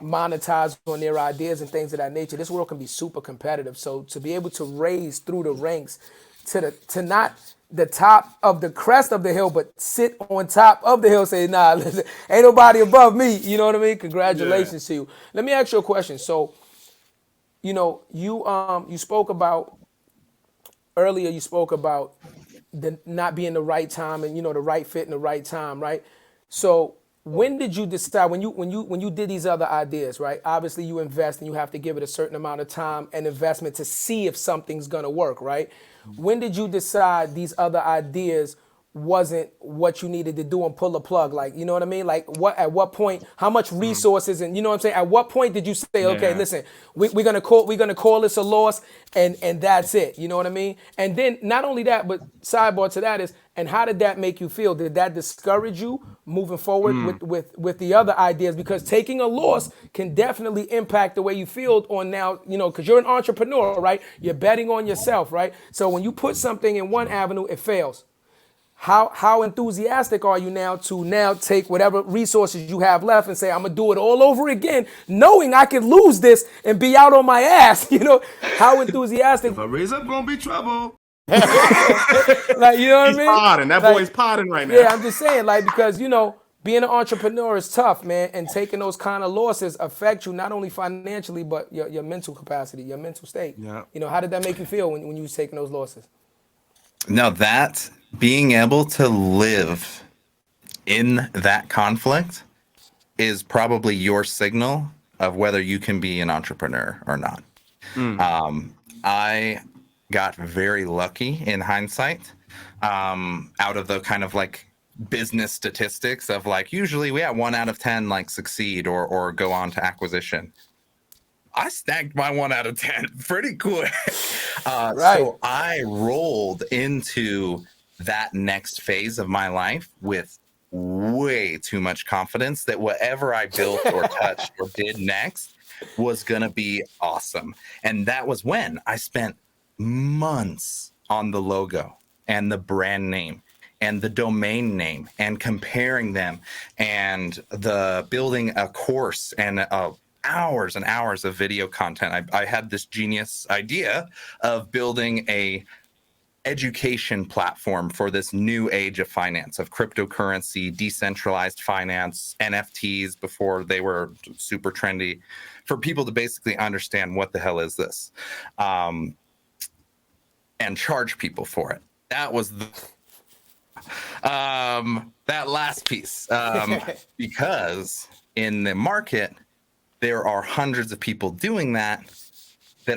monetize on their ideas and things of that nature. This world can be super competitive. So to be able to raise through the ranks to not the top of the crest of the hill, but sit on top of the hill, say, nah, listen, ain't nobody above me. You know what I mean? Congratulations to you. Let me ask you a question. So, you spoke about earlier, the not being the right time and, the right fit and the right time, right? So when did you decide, when you did these other ideas, right? Obviously you invest and you have to give it a certain amount of time and investment to see if something's gonna work, right? When did you decide these other ideas wasn't what you needed to do and pull the plug? Like, you know what I mean? Like, at what point, how much resources, and you know what I'm saying? At what point did you say, okay, listen, we're gonna call this a loss, and that's it? You know what I mean? And then not only that, but sidebar to that is, and how did that make you feel? Did that discourage you moving forward with the other ideas? Because taking a loss can definitely impact the way you feel on now, because you're an entrepreneur, right? You're betting on yourself, right? So when you put something in one avenue, it fails. How enthusiastic are you now to take whatever resources you have left and say, I'm gonna do it all over again, knowing I could lose this and be out on my ass? How enthusiastic? If I raise up, gonna be trouble. Like, you know what I mean? Podding. That boy's podding right now. Yeah, I'm just saying, like, because being an entrepreneur is tough, man, and taking those kind of losses affect you not only financially, but your mental capacity, your mental state. Yeah. How did that make you feel when you was taking those losses? No, that being able to live in that conflict is probably your signal of whether you can be an entrepreneur or not. I got very lucky in hindsight, out of the kind of like business statistics of like, usually we have 1 out of 10 like succeed or go on to acquisition. I snagged my 1 out of 10 pretty quick. So I rolled into that next phase of my life with way too much confidence that whatever I built or touched or did next was going to be awesome. And that was when I spent months on the logo and the brand name and the domain name and comparing them and the building a course and hours and hours of video content. I had this genius idea of building a education platform for this new age of finance, of cryptocurrency, decentralized finance, NFTs before they were super trendy, for people to basically understand what the hell is this, and charge people for it. That was the that last piece, because in the market there are hundreds of people doing that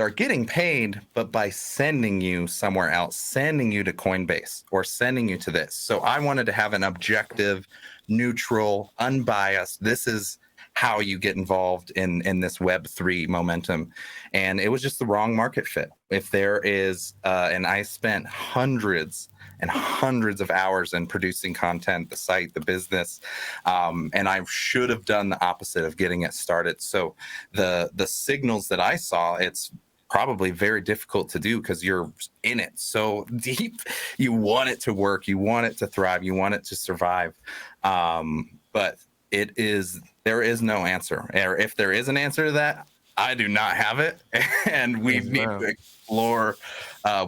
are getting paid, but by sending you somewhere else, sending you to Coinbase or sending you to this. So I wanted to have an objective, neutral, unbiased, this is how you get involved in this Web3 momentum. And it was just the wrong market fit. If there is, and I spent hundreds and hundreds of hours in producing content, the site, the business, and I should have done the opposite of getting it started. So the signals that I saw, it's probably very difficult to do because you're in it so deep. You want it to work, you want it to thrive, you want it to survive. But there is no answer. Or if there is an answer to that, I do not have it. And we need to explore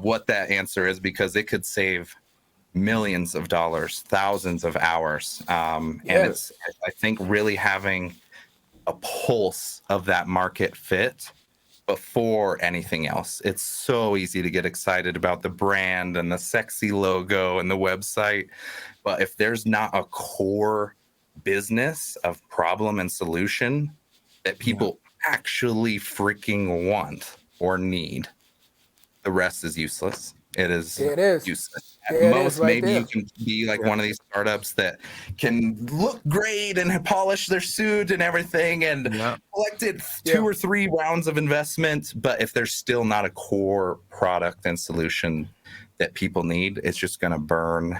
what that answer is, because it could save millions of dollars, thousands of hours. And it's, I think, really having a pulse of that market fit before anything else. It's so easy to get excited about the brand and the sexy logo and the website. But if there's not a core business of problem and solution that people actually freaking want or need, the rest is useless. It is useless. At most, maybe you can be like one of these startups that can look great and polish their suit and everything and collected 2 or 3 rounds of investment. But if there's still not a core product and solution that people need, it's just going to burn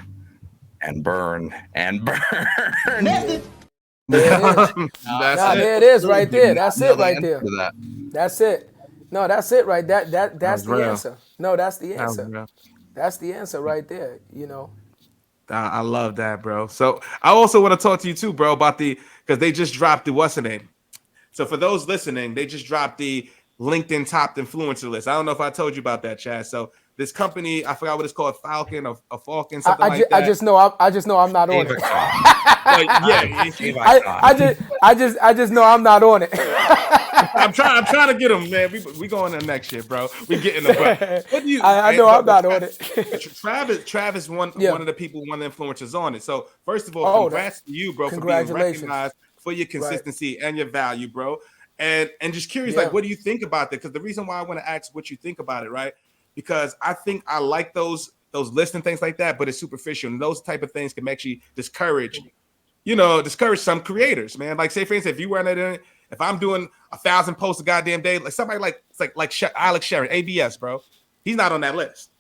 and burn and burn. There it is right there. That's it right there. That's it. No, that's it right. That's the answer. No, that's the answer. That's the answer right there, you know. I love that, bro. So I also want to talk to you too, bro, about because they just dropped the what's the name. So for those listening, they just dropped the LinkedIn top influencer list. I don't know if I told you about that, Chad. So this company, I forgot what it's called, Falcon or Falcon, something like that. I just know I'm not on it. I just know I'm not on it. I'm trying to get them, man. We going to next year, bro. We getting them. I know I'm not on it. Travis, one of the people, one of the influencers on it. So first of all, congrats to you, bro, for being recognized for your consistency and your value, bro. And just curious, like, what do you think about that? Because the reason why I want to ask what you think about it, right? Because I think I like those lists and things like that, but it's superficial, and those type of things can actually discourage some creators, man. Like, say for instance, if I'm doing 1,000 posts a goddamn day, like somebody like Alex Sharon, ABS, bro, he's not on that list,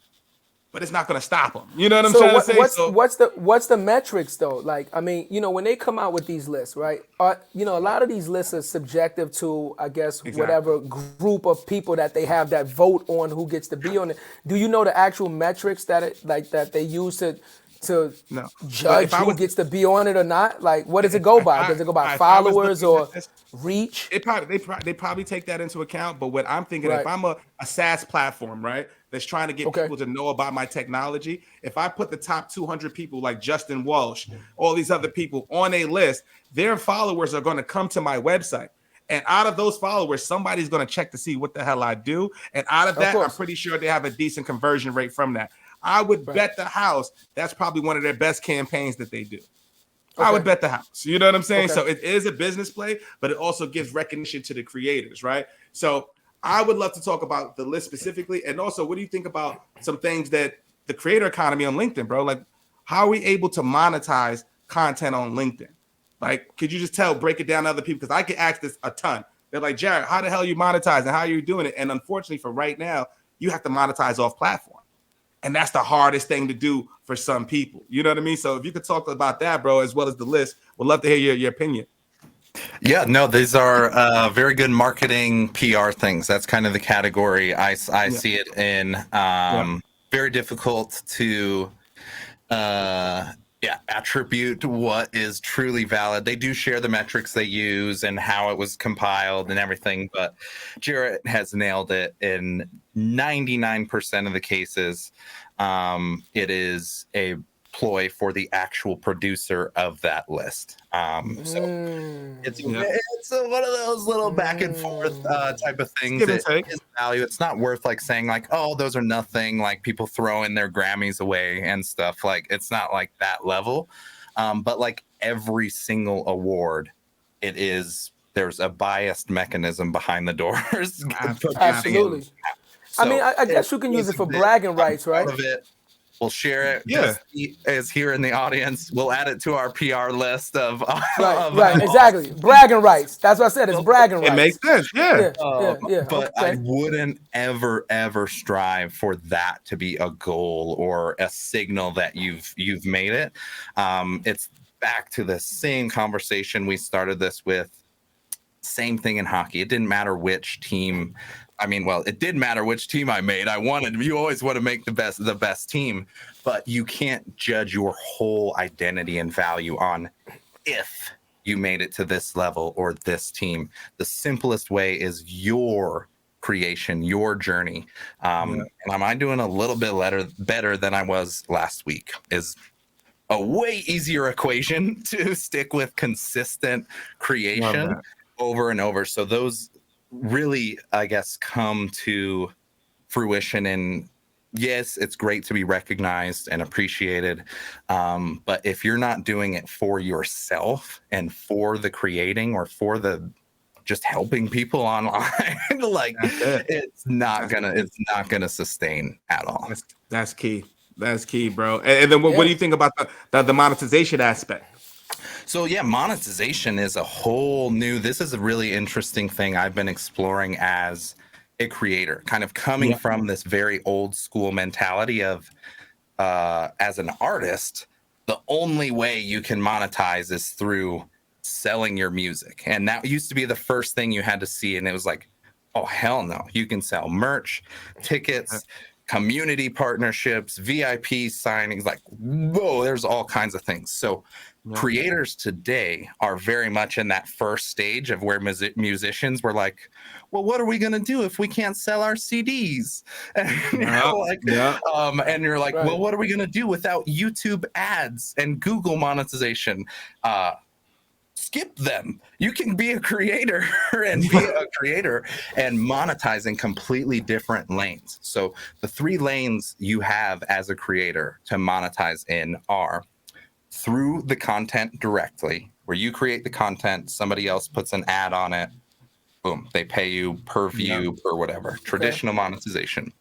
but it's not going to stop him. You know what I'm trying to say? What's the metrics though? Like, I mean, when they come out with these lists, right? A lot of these lists are subjective to, I guess, whatever group of people that they have that vote on who gets to be on it. Do you know the actual metrics that they use to judge who gets to be on it or not? Like, what does it go by? Does it go by followers or reach? They probably take that into account. But what I'm thinking, if I'm a SaaS platform, right, that's trying to get people to know about my technology, if I put the top 200 people like Justin Walsh, all these other people on a list, their followers are going to come to my website. And out of those followers, somebody's going to check to see what the hell I do. And out of that, I'm pretty sure they have a decent conversion rate from that. I would bet the house that's probably one of their best campaigns that they do. I would bet the house. You know what I'm saying? So it is a business play, but it also gives recognition to the creators, right? So I would love to talk about the list specifically. And also, what do you think about some things that the creator economy on LinkedIn, bro? Like, how are we able to monetize content on LinkedIn? Like, could you just break it down to other people? Because I get asked this a ton. They're like, Jared, how the hell are you monetizing? How are you doing it? And unfortunately for right now, you have to monetize off platform. And that's the hardest thing to do for some people. You know what I mean? So if you could talk about that, bro, as well as the list, we'd love to hear your opinion. Yeah, no, these are very good marketing PR things. That's kind of the category I see it in. Very difficult to attribute what is truly valid. They do share the metrics they use and how it was compiled and everything, but Jarrett has nailed it in 99% of the cases. It is a ploy for the actual producer of that list. So it's one of those little back and forth type of things. Give and It take. is value. It's not worth like saying like, oh, those are nothing. Like people throwing their Grammys away and stuff. Like it's not like that level. But like every single award, there's a biased mechanism behind the doors. Absolutely. So I mean, I guess you can use it for bragging rights, right? Of it. We'll share it. Yeah. Dusty is here in the audience. We'll add it to our PR list of right, exactly. Bragging rights. That's what I said. It's bragging rights. It makes sense. Yeah. But okay. I wouldn't ever strive for that to be a goal or a signal that you've made it. It's back to the same conversation we started this with. Same thing in hockey. It didn't matter which team. I mean, well, it did matter which team I made. You always want to make the best team, but you can't judge your whole identity and value on if you made it to this level or this team. The simplest way is your creation, your journey. And am I doing a little bit better than I was last week? Is a way easier equation to stick with consistent creation over and over. So those really, I guess, come to fruition. And yes, it's great to be recognized and appreciated. But if you're not doing it for yourself and for the creating or for the just helping people online, like it's not gonna sustain at all. That's key. That's key, bro. And then what do you think about the monetization aspect? So yeah, monetization is a whole new, this is a really interesting thing I've been exploring as a creator, kind of coming from this very old school mentality of as an artist, the only way you can monetize is through selling your music. And that used to be the first thing you had to see. And it was like, oh, hell no. You can sell merch, tickets, community partnerships, VIP signings, like, whoa, there's all kinds of things. So creators today are very much in that first stage of where musicians were like, well, what are we going to do if we can't sell our CDs? And you're like, well, what are we going to do without YouTube ads and Google monetization? Skip them. You can be a creator and monetize in completely different lanes. So the 3 lanes you have as a creator to monetize in are through the content directly, where you create the content, somebody else puts an ad on it, boom, they pay you per view or whatever. Traditional monetization.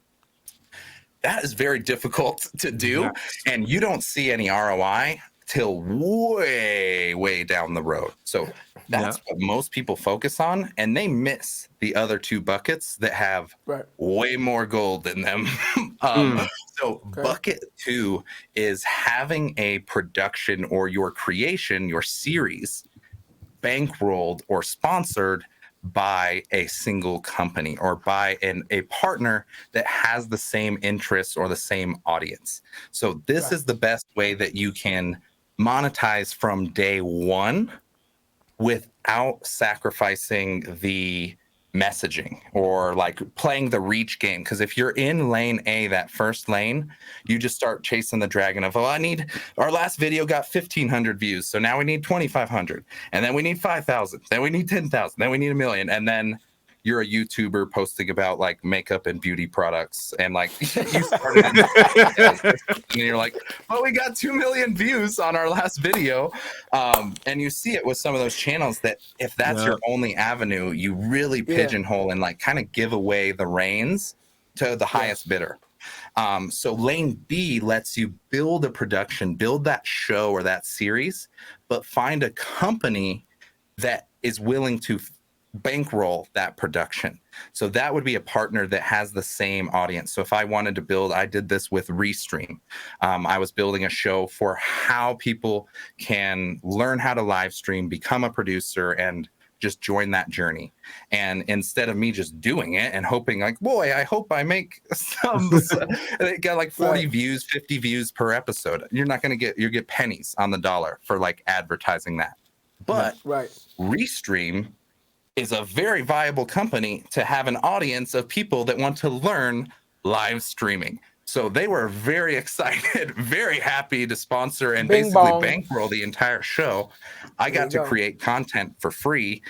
That is very difficult to do, and you don't see any ROI till way down the road. So that's what most people focus on, and they miss the other 2 buckets that have way more gold in them. Bucket 2 is having a production or your creation, your series, bankrolled or sponsored by a single company or by a partner that has the same interests or the same audience. So this is the best way that you can monetize from day one without sacrificing the messaging or like playing the reach game. Because if you're in lane A, that first lane, you just start chasing the dragon of, our last video got 1,500 views, so now we need 2,500, and then we need 5,000, then we need 10,000, then we need 1 million, and then you're a YouTuber posting about like makeup and beauty products, and like you started and you're like, well, we got 2 million views on our last video. And you see it with some of those channels that if that's your only avenue, you really pigeonhole and like kind of give away the reins to the highest bidder. So lane B lets you build a production, build that show or that series, but find a company that is willing to bankroll that production. So that would be a partner that has the same audience. So if I wanted to build, I did this with Restream. I was building a show for how people can learn how to live stream, become a producer, and just join that journey. And instead of me just doing it and hoping like, boy, I hope I make some, they got like 40 views, 50 views per episode. You're not going to get pennies on the dollar for like advertising that. But Restream is a very viable company to have an audience of people that want to learn live streaming. So they were very excited, very happy to sponsor and basically bankroll the entire show. I got to create content for free,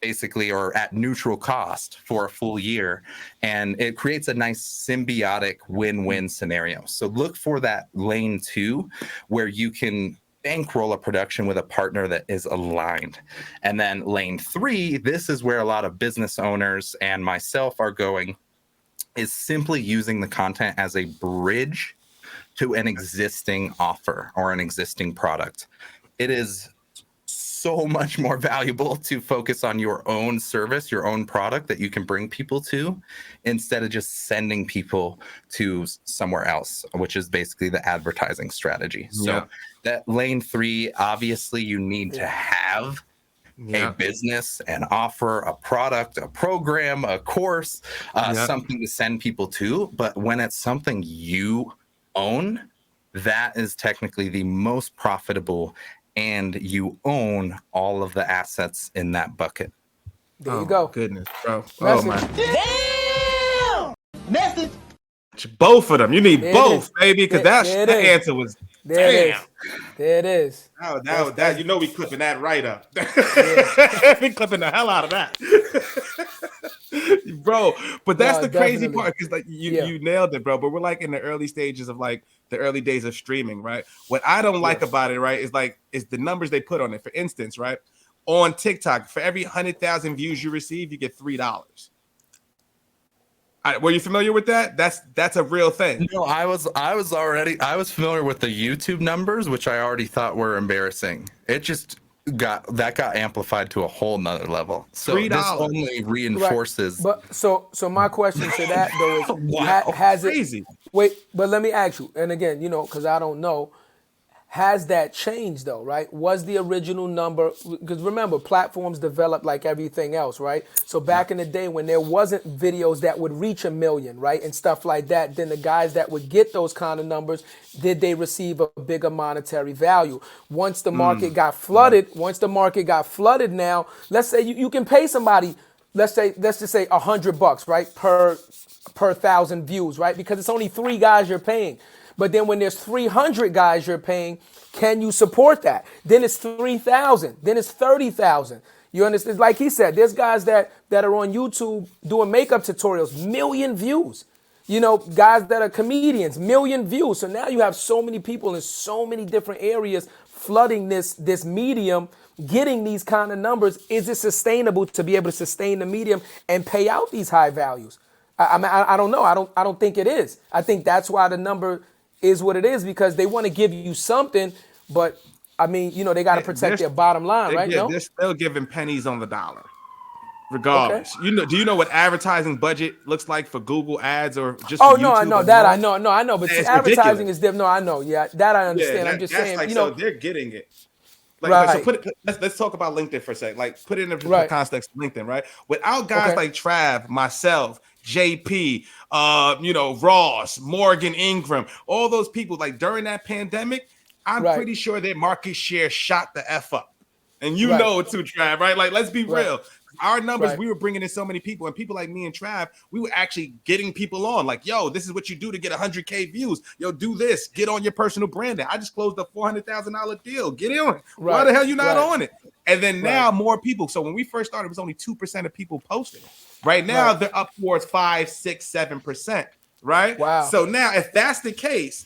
basically, or at neutral cost for a full year. And it creates a nice symbiotic win-win scenario. So look for that lane 2 where you can bankroll a production with a partner that is aligned. And then lane 3, this is where a lot of business owners and myself are going, is simply using the content as a bridge to an existing offer or an existing product. It is so much more valuable to focus on your own service, your own product that you can bring people to, instead of just sending people to somewhere else, which is basically the advertising strategy. So that lane 3, obviously you need to have a business, an offer, a product, a program, a course, something to send people to. But when it's something you own, that is technically the most profitable, and you own all of the assets in that bucket. There you go. Goodness, bro. Message. Oh, my. Message. Both of them. You need both, baby, because that answer was damn. There it is. That you know we clipping that right up. We clipping the hell out of that. Bro, but that's the crazy part, because like you nailed it, bro. But we're like in the early stages of like the early days of streaming, right? What I don't like about it, right, is the numbers they put on it. For instance, right, on TikTok, for every 100,000 views you receive, you get $3. Were you familiar with that? That's a real thing. No, I was familiar with the YouTube numbers, which I already thought were embarrassing. It just got amplified to a whole nother level. So $3. This only reinforces. Right. But so my question to that though is, wow, has it? Crazy. Wait, but let me ask you. And again, because I don't know. Has that changed though, right? Was the original number, because remember, platforms develop like everything else, right? So back in the day when there wasn't videos that would reach 1 million, right, and stuff like that, then the guys that would get those kind of numbers, did they receive a bigger monetary value? Once the market got flooded, now, let's say you can pay somebody, let's just say $100, right, per 1,000 views, right? Because it's only 3 guys you're paying. But then when there's 300 guys you're paying, can you support that? Then it's 3,000. Then it's 30,000. You understand? Like he said, there's guys that are on YouTube doing makeup tutorials, 1 million views. Guys that are comedians, 1 million views. So now you have so many people in so many different areas flooding this medium, getting these kind of numbers. Is it sustainable to be able to sustain the medium and pay out these high values? I don't know. I don't think it is. I think that's why the number is what it is, because they want to give you something, but I mean, they got to protect their bottom line, right? They're still giving pennies on the dollar, regardless. Okay. Do you know what advertising budget looks like for Google ads or just? Oh no, I know that. I know. But advertising ridiculous. Is different. No, I know. Yeah, that I understand. I'm just saying. Like, so they're getting it. Like, so let's talk about LinkedIn for a second. Like, put it in the context of LinkedIn, right? Without guys like Trav, myself, JP, Ross, Morgan Ingram, all those people, like during that pandemic, I'm pretty sure their market share shot the F up. And you know it too, Trav, right? Like, let's be real. Our numbers, we were bringing in so many people, and people like me and Trav, we were actually getting people on. Like, yo, this is what you do to get 100K views. Yo, do this. Get on your personal branding. I just closed a $400,000 deal. Get in. Why the hell you not on it? And then now more people. So when we first started, it was only 2% of people posting. Right now, they're up towards 5, 6, 7%. Right? Wow. So now, if that's the case,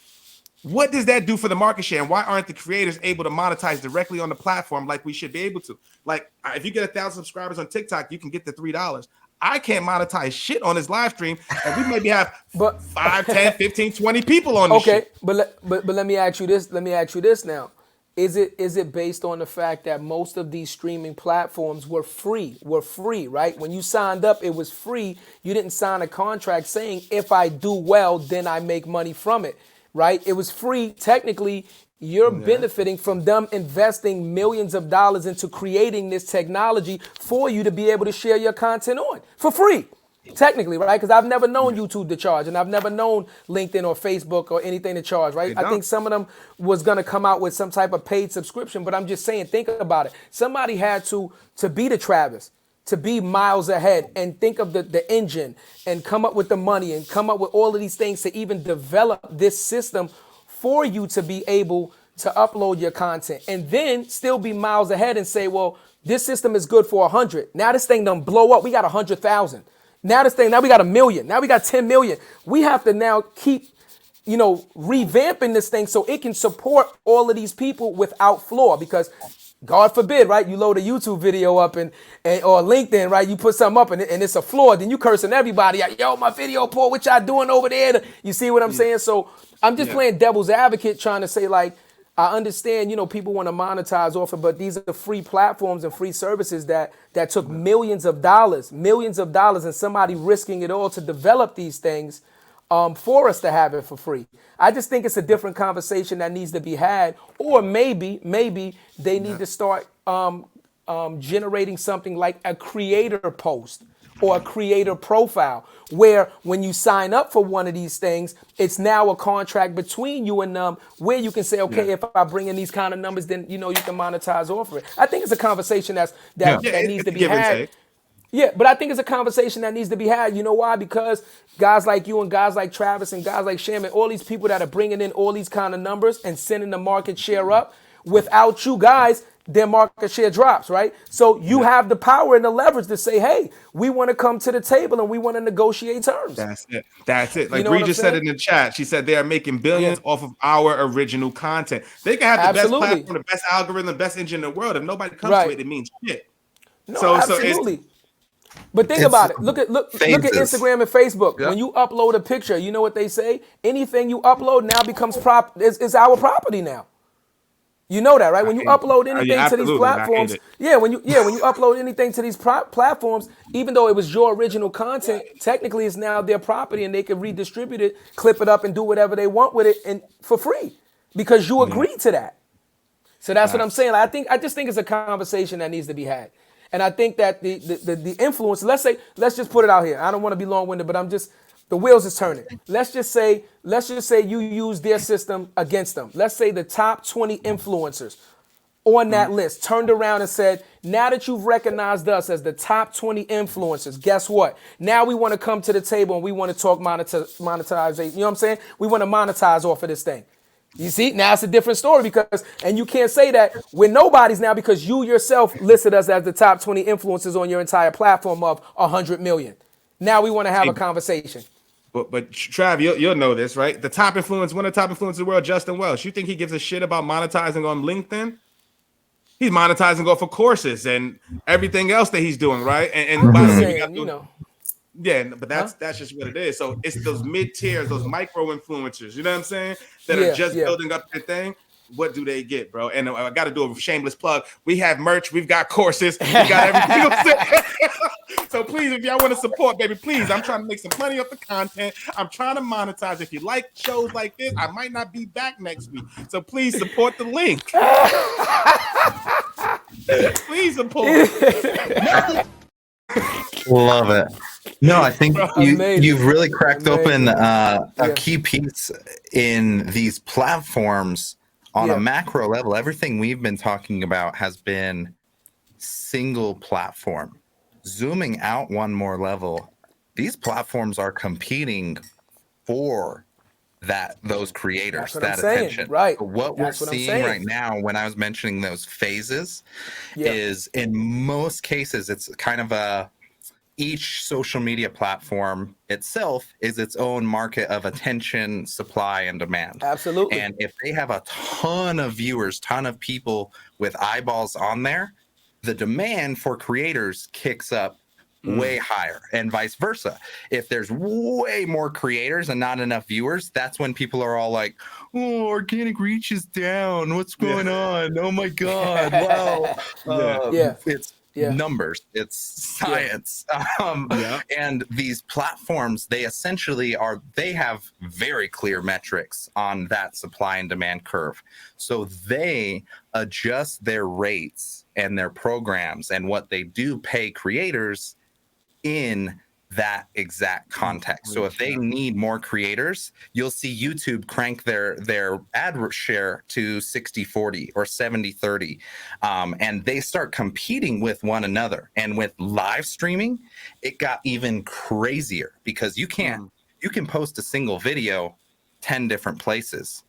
what does that do for the market share? And why aren't the creators able to monetize directly on the platform like we should be able to? Like, if you get 1,000 subscribers on TikTok, you can get the $3. I can't monetize shit on this live stream, and we maybe have 5, 10, 15, 20 people on this shit. But let me ask you this. Let me ask you this now. Is it based on the fact that most of these streaming platforms were free, right? When you signed up, it was free. You didn't sign a contract saying, if I do well, then I make money from it. right? It was free. Technically, you're benefiting from them investing millions of dollars into creating this technology for you to be able to share your content on for free. Technically, right? Because I've never known YouTube to charge, and I've never known LinkedIn or Facebook or anything to charge, right? I think some of them was gonna come out with some type of paid subscription, but I'm just saying, think about it. Somebody had to be the Travis, to be miles ahead and think of the engine and come up with the money and come up with all of these things to even develop this system for you to be able to upload your content and then still be miles ahead and say, well, this system is good for 100. Now this thing done blow up. We got 100,000. Now we got 1 million. Now we got 10 million. We have to now keep, revamping this thing so it can support all of these people without flaw, because God forbid, right? You load a YouTube video up or LinkedIn, right? You put something up and it's a flaw. Then you cursing everybody out. Yo, my video poor. What y'all doing over there? You see what I'm saying? So I'm just playing devil's advocate, trying to say, like, I understand, people want to monetize off it, but these are the free platforms and free services that took millions of dollars, and somebody risking it all to develop these things for us to have it for free. I just think it's a different conversation that needs to be had, or maybe they need to start generating something like a creator post or a creator profile, where when you sign up for one of these things, it's now a contract between you and them, where you can say, okay, if I bring in these kind of numbers, then you can monetize off of it. I think it's a conversation that needs to be had. Yeah, but I think it's a conversation that needs to be had. You know why? Because guys like you and guys like Travis and guys like Shaman, all these people that are bringing in all these kind of numbers and sending the market share up, without you guys, their market share drops, right? So you have the power and the leverage to say, hey, we want to come to the table and we want to negotiate terms. That's it. Like Bree just said in the chat, she said they are making billions off of our original content. They can have the best platform, the best algorithm, the best engine in the world. If nobody comes to it, it means shit. No, absolutely. But think about it. Look at Instagram and Facebook. When you upload a picture, you know what they say? Anything you upload now becomes is our property now. You know that, right? When you upload anything to these platforms, when you upload anything to these platforms, even though it was your original content, technically it's now their property, and they can redistribute it, clip it up, and do whatever they want with it, and for free, because you agreed to that. So that's what I'm saying. I just think it's a conversation that needs to be had. And I think that the influence, let's just put it out here. I don't want to be long-winded, but the wheels is turning. Let's just say you use their system against them. Let's say the top 20 influencers on that list turned around and said, now that you've recognized us as the top 20 influencers, guess what? Now we want to come to the table and we want to talk monetization. You know what I'm saying? We want to monetize off of this thing. You see, now it's a different story, and you can't say that we're nobodies now, because you yourself listed us as the top 20 influencers on your entire platform of 100 million. Now we want to have a conversation. But Trav, you'll know this, right? One of the top influencers in the world, Justin Welsh. You think he gives a shit about monetizing on LinkedIn? He's monetizing off of courses and everything else that he's doing, right? And by the way, we got yeah, but that's just what it is. So it's those mid-tiers, those micro influencers, you know what I'm saying, that are just building up their thing. What do they get, bro? And I got to do a shameless plug. We have merch. We've got courses. We got everything. So please, if y'all want to support, baby, please. I'm trying to make some money off the content. I'm trying to monetize. If you like shows like this, I might not be back next week. So please support the link. Please support. Love it. No, I think you've really cracked open a key piece in these platforms on a macro level. Everything we've been talking about has been single platform. Zooming out one more level, these platforms are competing for those creators, that attention. Right. So what we're seeing right now, when I was mentioning those phases, is in most cases it's kind of each social media platform itself is its own market of attention, supply, and demand. Absolutely. And if they have a ton of viewers, ton of people with eyeballs on there, the demand for creators kicks up way higher, and vice versa. If there's way more creators and not enough viewers, that's when people are all like, oh, organic reach is down. What's going on? Oh my God. Wow. numbers, it's science. And these platforms, they essentially they have very clear metrics on that supply and demand curve. So they adjust their rates and their programs and what they do pay creators in that exact context. So if they need more creators, you'll see YouTube crank their ad share to 60-40 or 70-30. And they start competing with one another. And with live streaming, it got even crazier because you can post a single video 10 different places.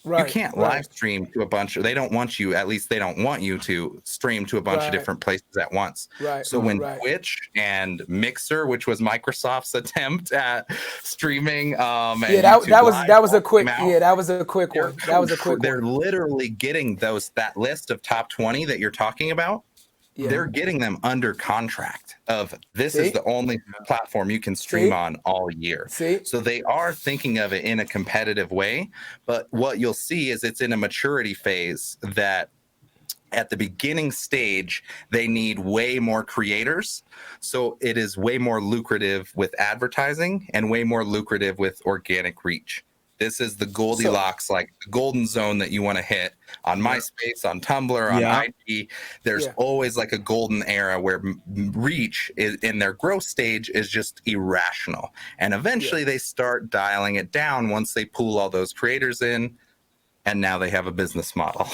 You can't live stream to a bunch of, they don't want you to stream to a bunch of different places at once. So when Twitch and Mixer, which was Microsoft's attempt at streaming, that was a quick one. They're literally getting that list of top 20 that you're talking about. They're getting them under contract of this is the only platform you can stream on all year. So they are thinking of it in a competitive way, but what you'll see is it's in a maturity phase that at the beginning stage, they need way more creators. So it is way more lucrative with advertising and way more lucrative with organic reach. This is the Goldilocks, like the golden zone that you want to hit on MySpace, on Tumblr, on IG. There's always like a golden era where reach is in their growth stage is just irrational. And eventually they start dialing it down once they pull all those creators in. And now they have a business model.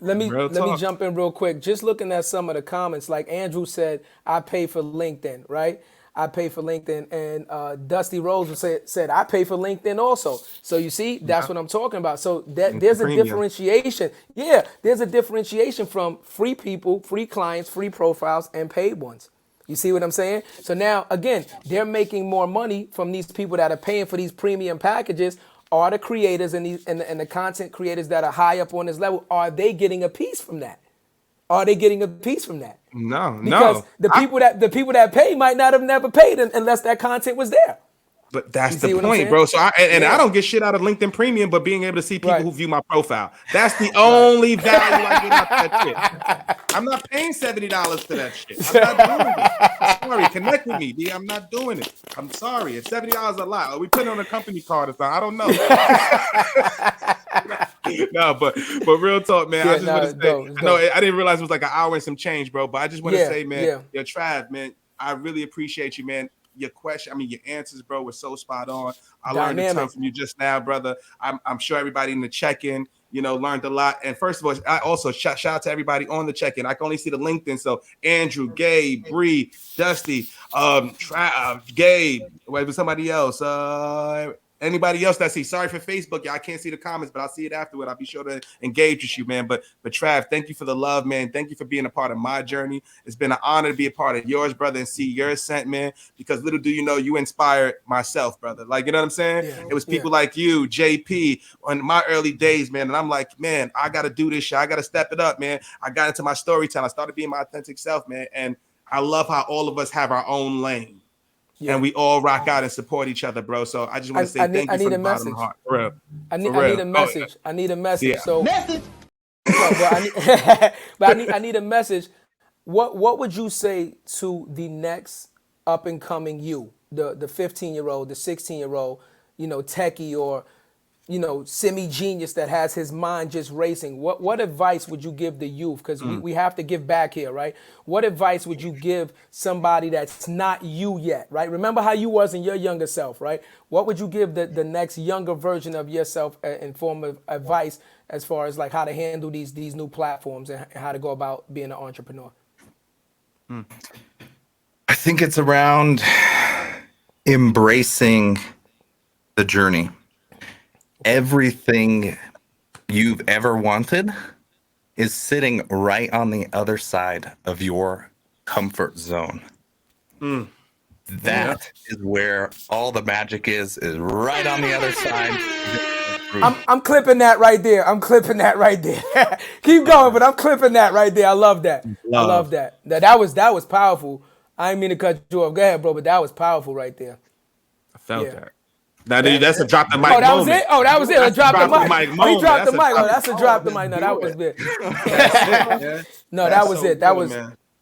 Let me jump in real quick. Just looking at some of the comments, like Andrew said, I pay for LinkedIn, right? I pay for LinkedIn, and Dusty Rose said I pay for LinkedIn also. So you see, that's what I'm talking about. So there's a differentiation. Yeah, there's a differentiation from free people, free clients, free profiles, and paid ones. You see what I'm saying? So now, again, they're making more money from these people that are paying for these premium packages. Are the creators and the content creators that are high up on this level, are they getting a piece from that? Are they getting a piece from that? No, because the people that pay might not have never paid unless that content was there. But that's the point, bro. So I don't get shit out of LinkedIn Premium, but being able to see people who view my profile. That's the only value I get out of that shit. I'm not paying $70 for that shit. I'm not doing it. I'm sorry. Connect with me, D. I'm not doing it. I'm sorry. It's $70 a lot. Are we putting on a company card or something? I don't know. No, but real talk, man. I just want to say, I know I didn't realize it was like an hour and some change, bro. But I just want to say, man, yo, Trav, man, I really appreciate you, man. Your question, your answers, bro, were so spot on. I learned a ton from you just now, brother. I'm sure everybody in the check-in, learned a lot. And first of all, I also shout out to everybody on the check-in. I can only see the LinkedIn. So Andrew, Gabe, Bree, Dusty, Gabe, wait for somebody else. Anybody else that see? Sorry for Facebook, I can't see the comments, but I'll see it afterward. I'll be sure to engage with you, man. But Trav, thank you for the love, man. Thank you for being a part of my journey. It's been an honor to be a part of yours, brother, and see your ascent, man. Because little do you know, you inspired myself, brother. Like, you know what I'm saying? Yeah, it was people like you, JP, in my early days, man. And I'm like, man, I got to do this shit. I got to step it up, man. I got into my storytelling. I started being my authentic self, man. And I love how all of us have our own lane. Yeah. And we all rock out and support each other, bro. So I just want to say thank you from the bottom of my heart. For real. I need a message. I need a message. Yeah. So message. I need a message. What would you say to the next up and coming you, the 15-year-old, the 16-year-old, techie or semi-genius that has his mind just racing? What advice would you give the youth? Because we have to give back here, right? What advice would you give somebody that's not you yet, right? Remember how you was in your younger self, right? What would you give the next younger version of yourself in form of advice as far as like how to handle these new platforms and how to go about being an entrepreneur? I think it's around embracing the journey. Everything you've ever wanted is sitting right on the other side of your comfort zone. That is where all the magic is right on the other side. I'm clipping that right there. Keep going, but I'm clipping that right there. I love that. I love that. That was powerful. I didn't mean to cut you off. Go ahead, bro, but that was powerful right there. I felt that. Now, that's a drop the mic. Oh, that moment. was it? Oh, that was it. A drop the mic. Oh, he dropped the mic. Oh, that's a drop the mic. No, that was it. No, that was it. That was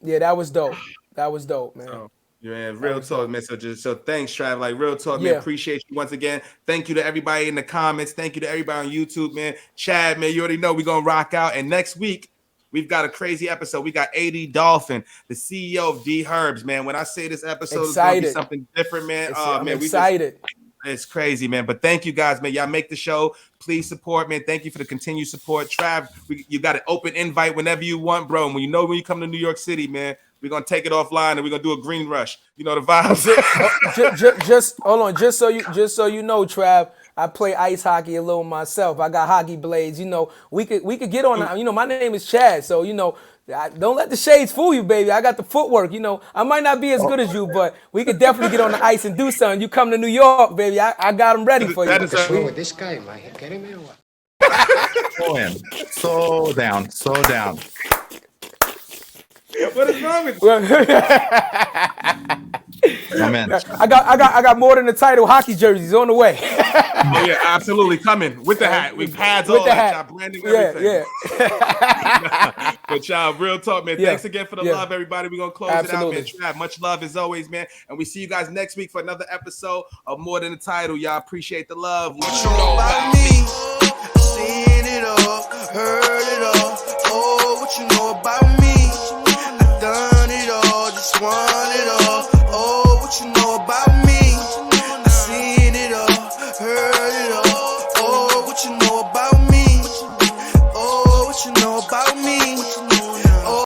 Yeah, that was dope. That was dope, man. So, yeah, real talk, man. So thanks, Trav. Like real talk, man. Yeah. Appreciate you once again. Thank you to everybody in the comments. Thank you to everybody on YouTube, man. Chad, man, you already know we're gonna rock out. And next week, we've got a crazy episode. We got AD Dolphin, the CEO of D Herbs, man. When I say this episode is gonna be something different, man. I'm excited. It's crazy, man. But thank you guys, man. Y'all make the show. Please support, man. Thank you for the continued support. Trav, you got an open invite whenever you want, bro. And when you come to New York City, man, we're gonna take it offline and we're gonna do a green rush. You know the vibes. just hold on, just so you know, Trav, I play ice hockey a little myself. I got hockey blades. You know, we could get on. You know, my name is Chad, so you know, don't let the shades fool you, baby. I got the footwork. You know, I might not be as good as you, but we could definitely get on the ice and do something. You come to New York, baby, I got them ready for you. What's wrong with this guy? Am I kidding me or what? So down. What is wrong with you? Oh, man. I got more than the title. Hockey jerseys on the way. Oh yeah, absolutely coming with the hat. We've had all that, y'all, branding everything. Yeah. But y'all, real talk, man. Thanks again for the love, everybody. We're gonna close it out, man. Trav, much love as always, man. And we see you guys next week for another episode of More Than the Title. Y'all appreciate the love. What you know about me? Seen it all, heard it all. Oh, what you know about me? I done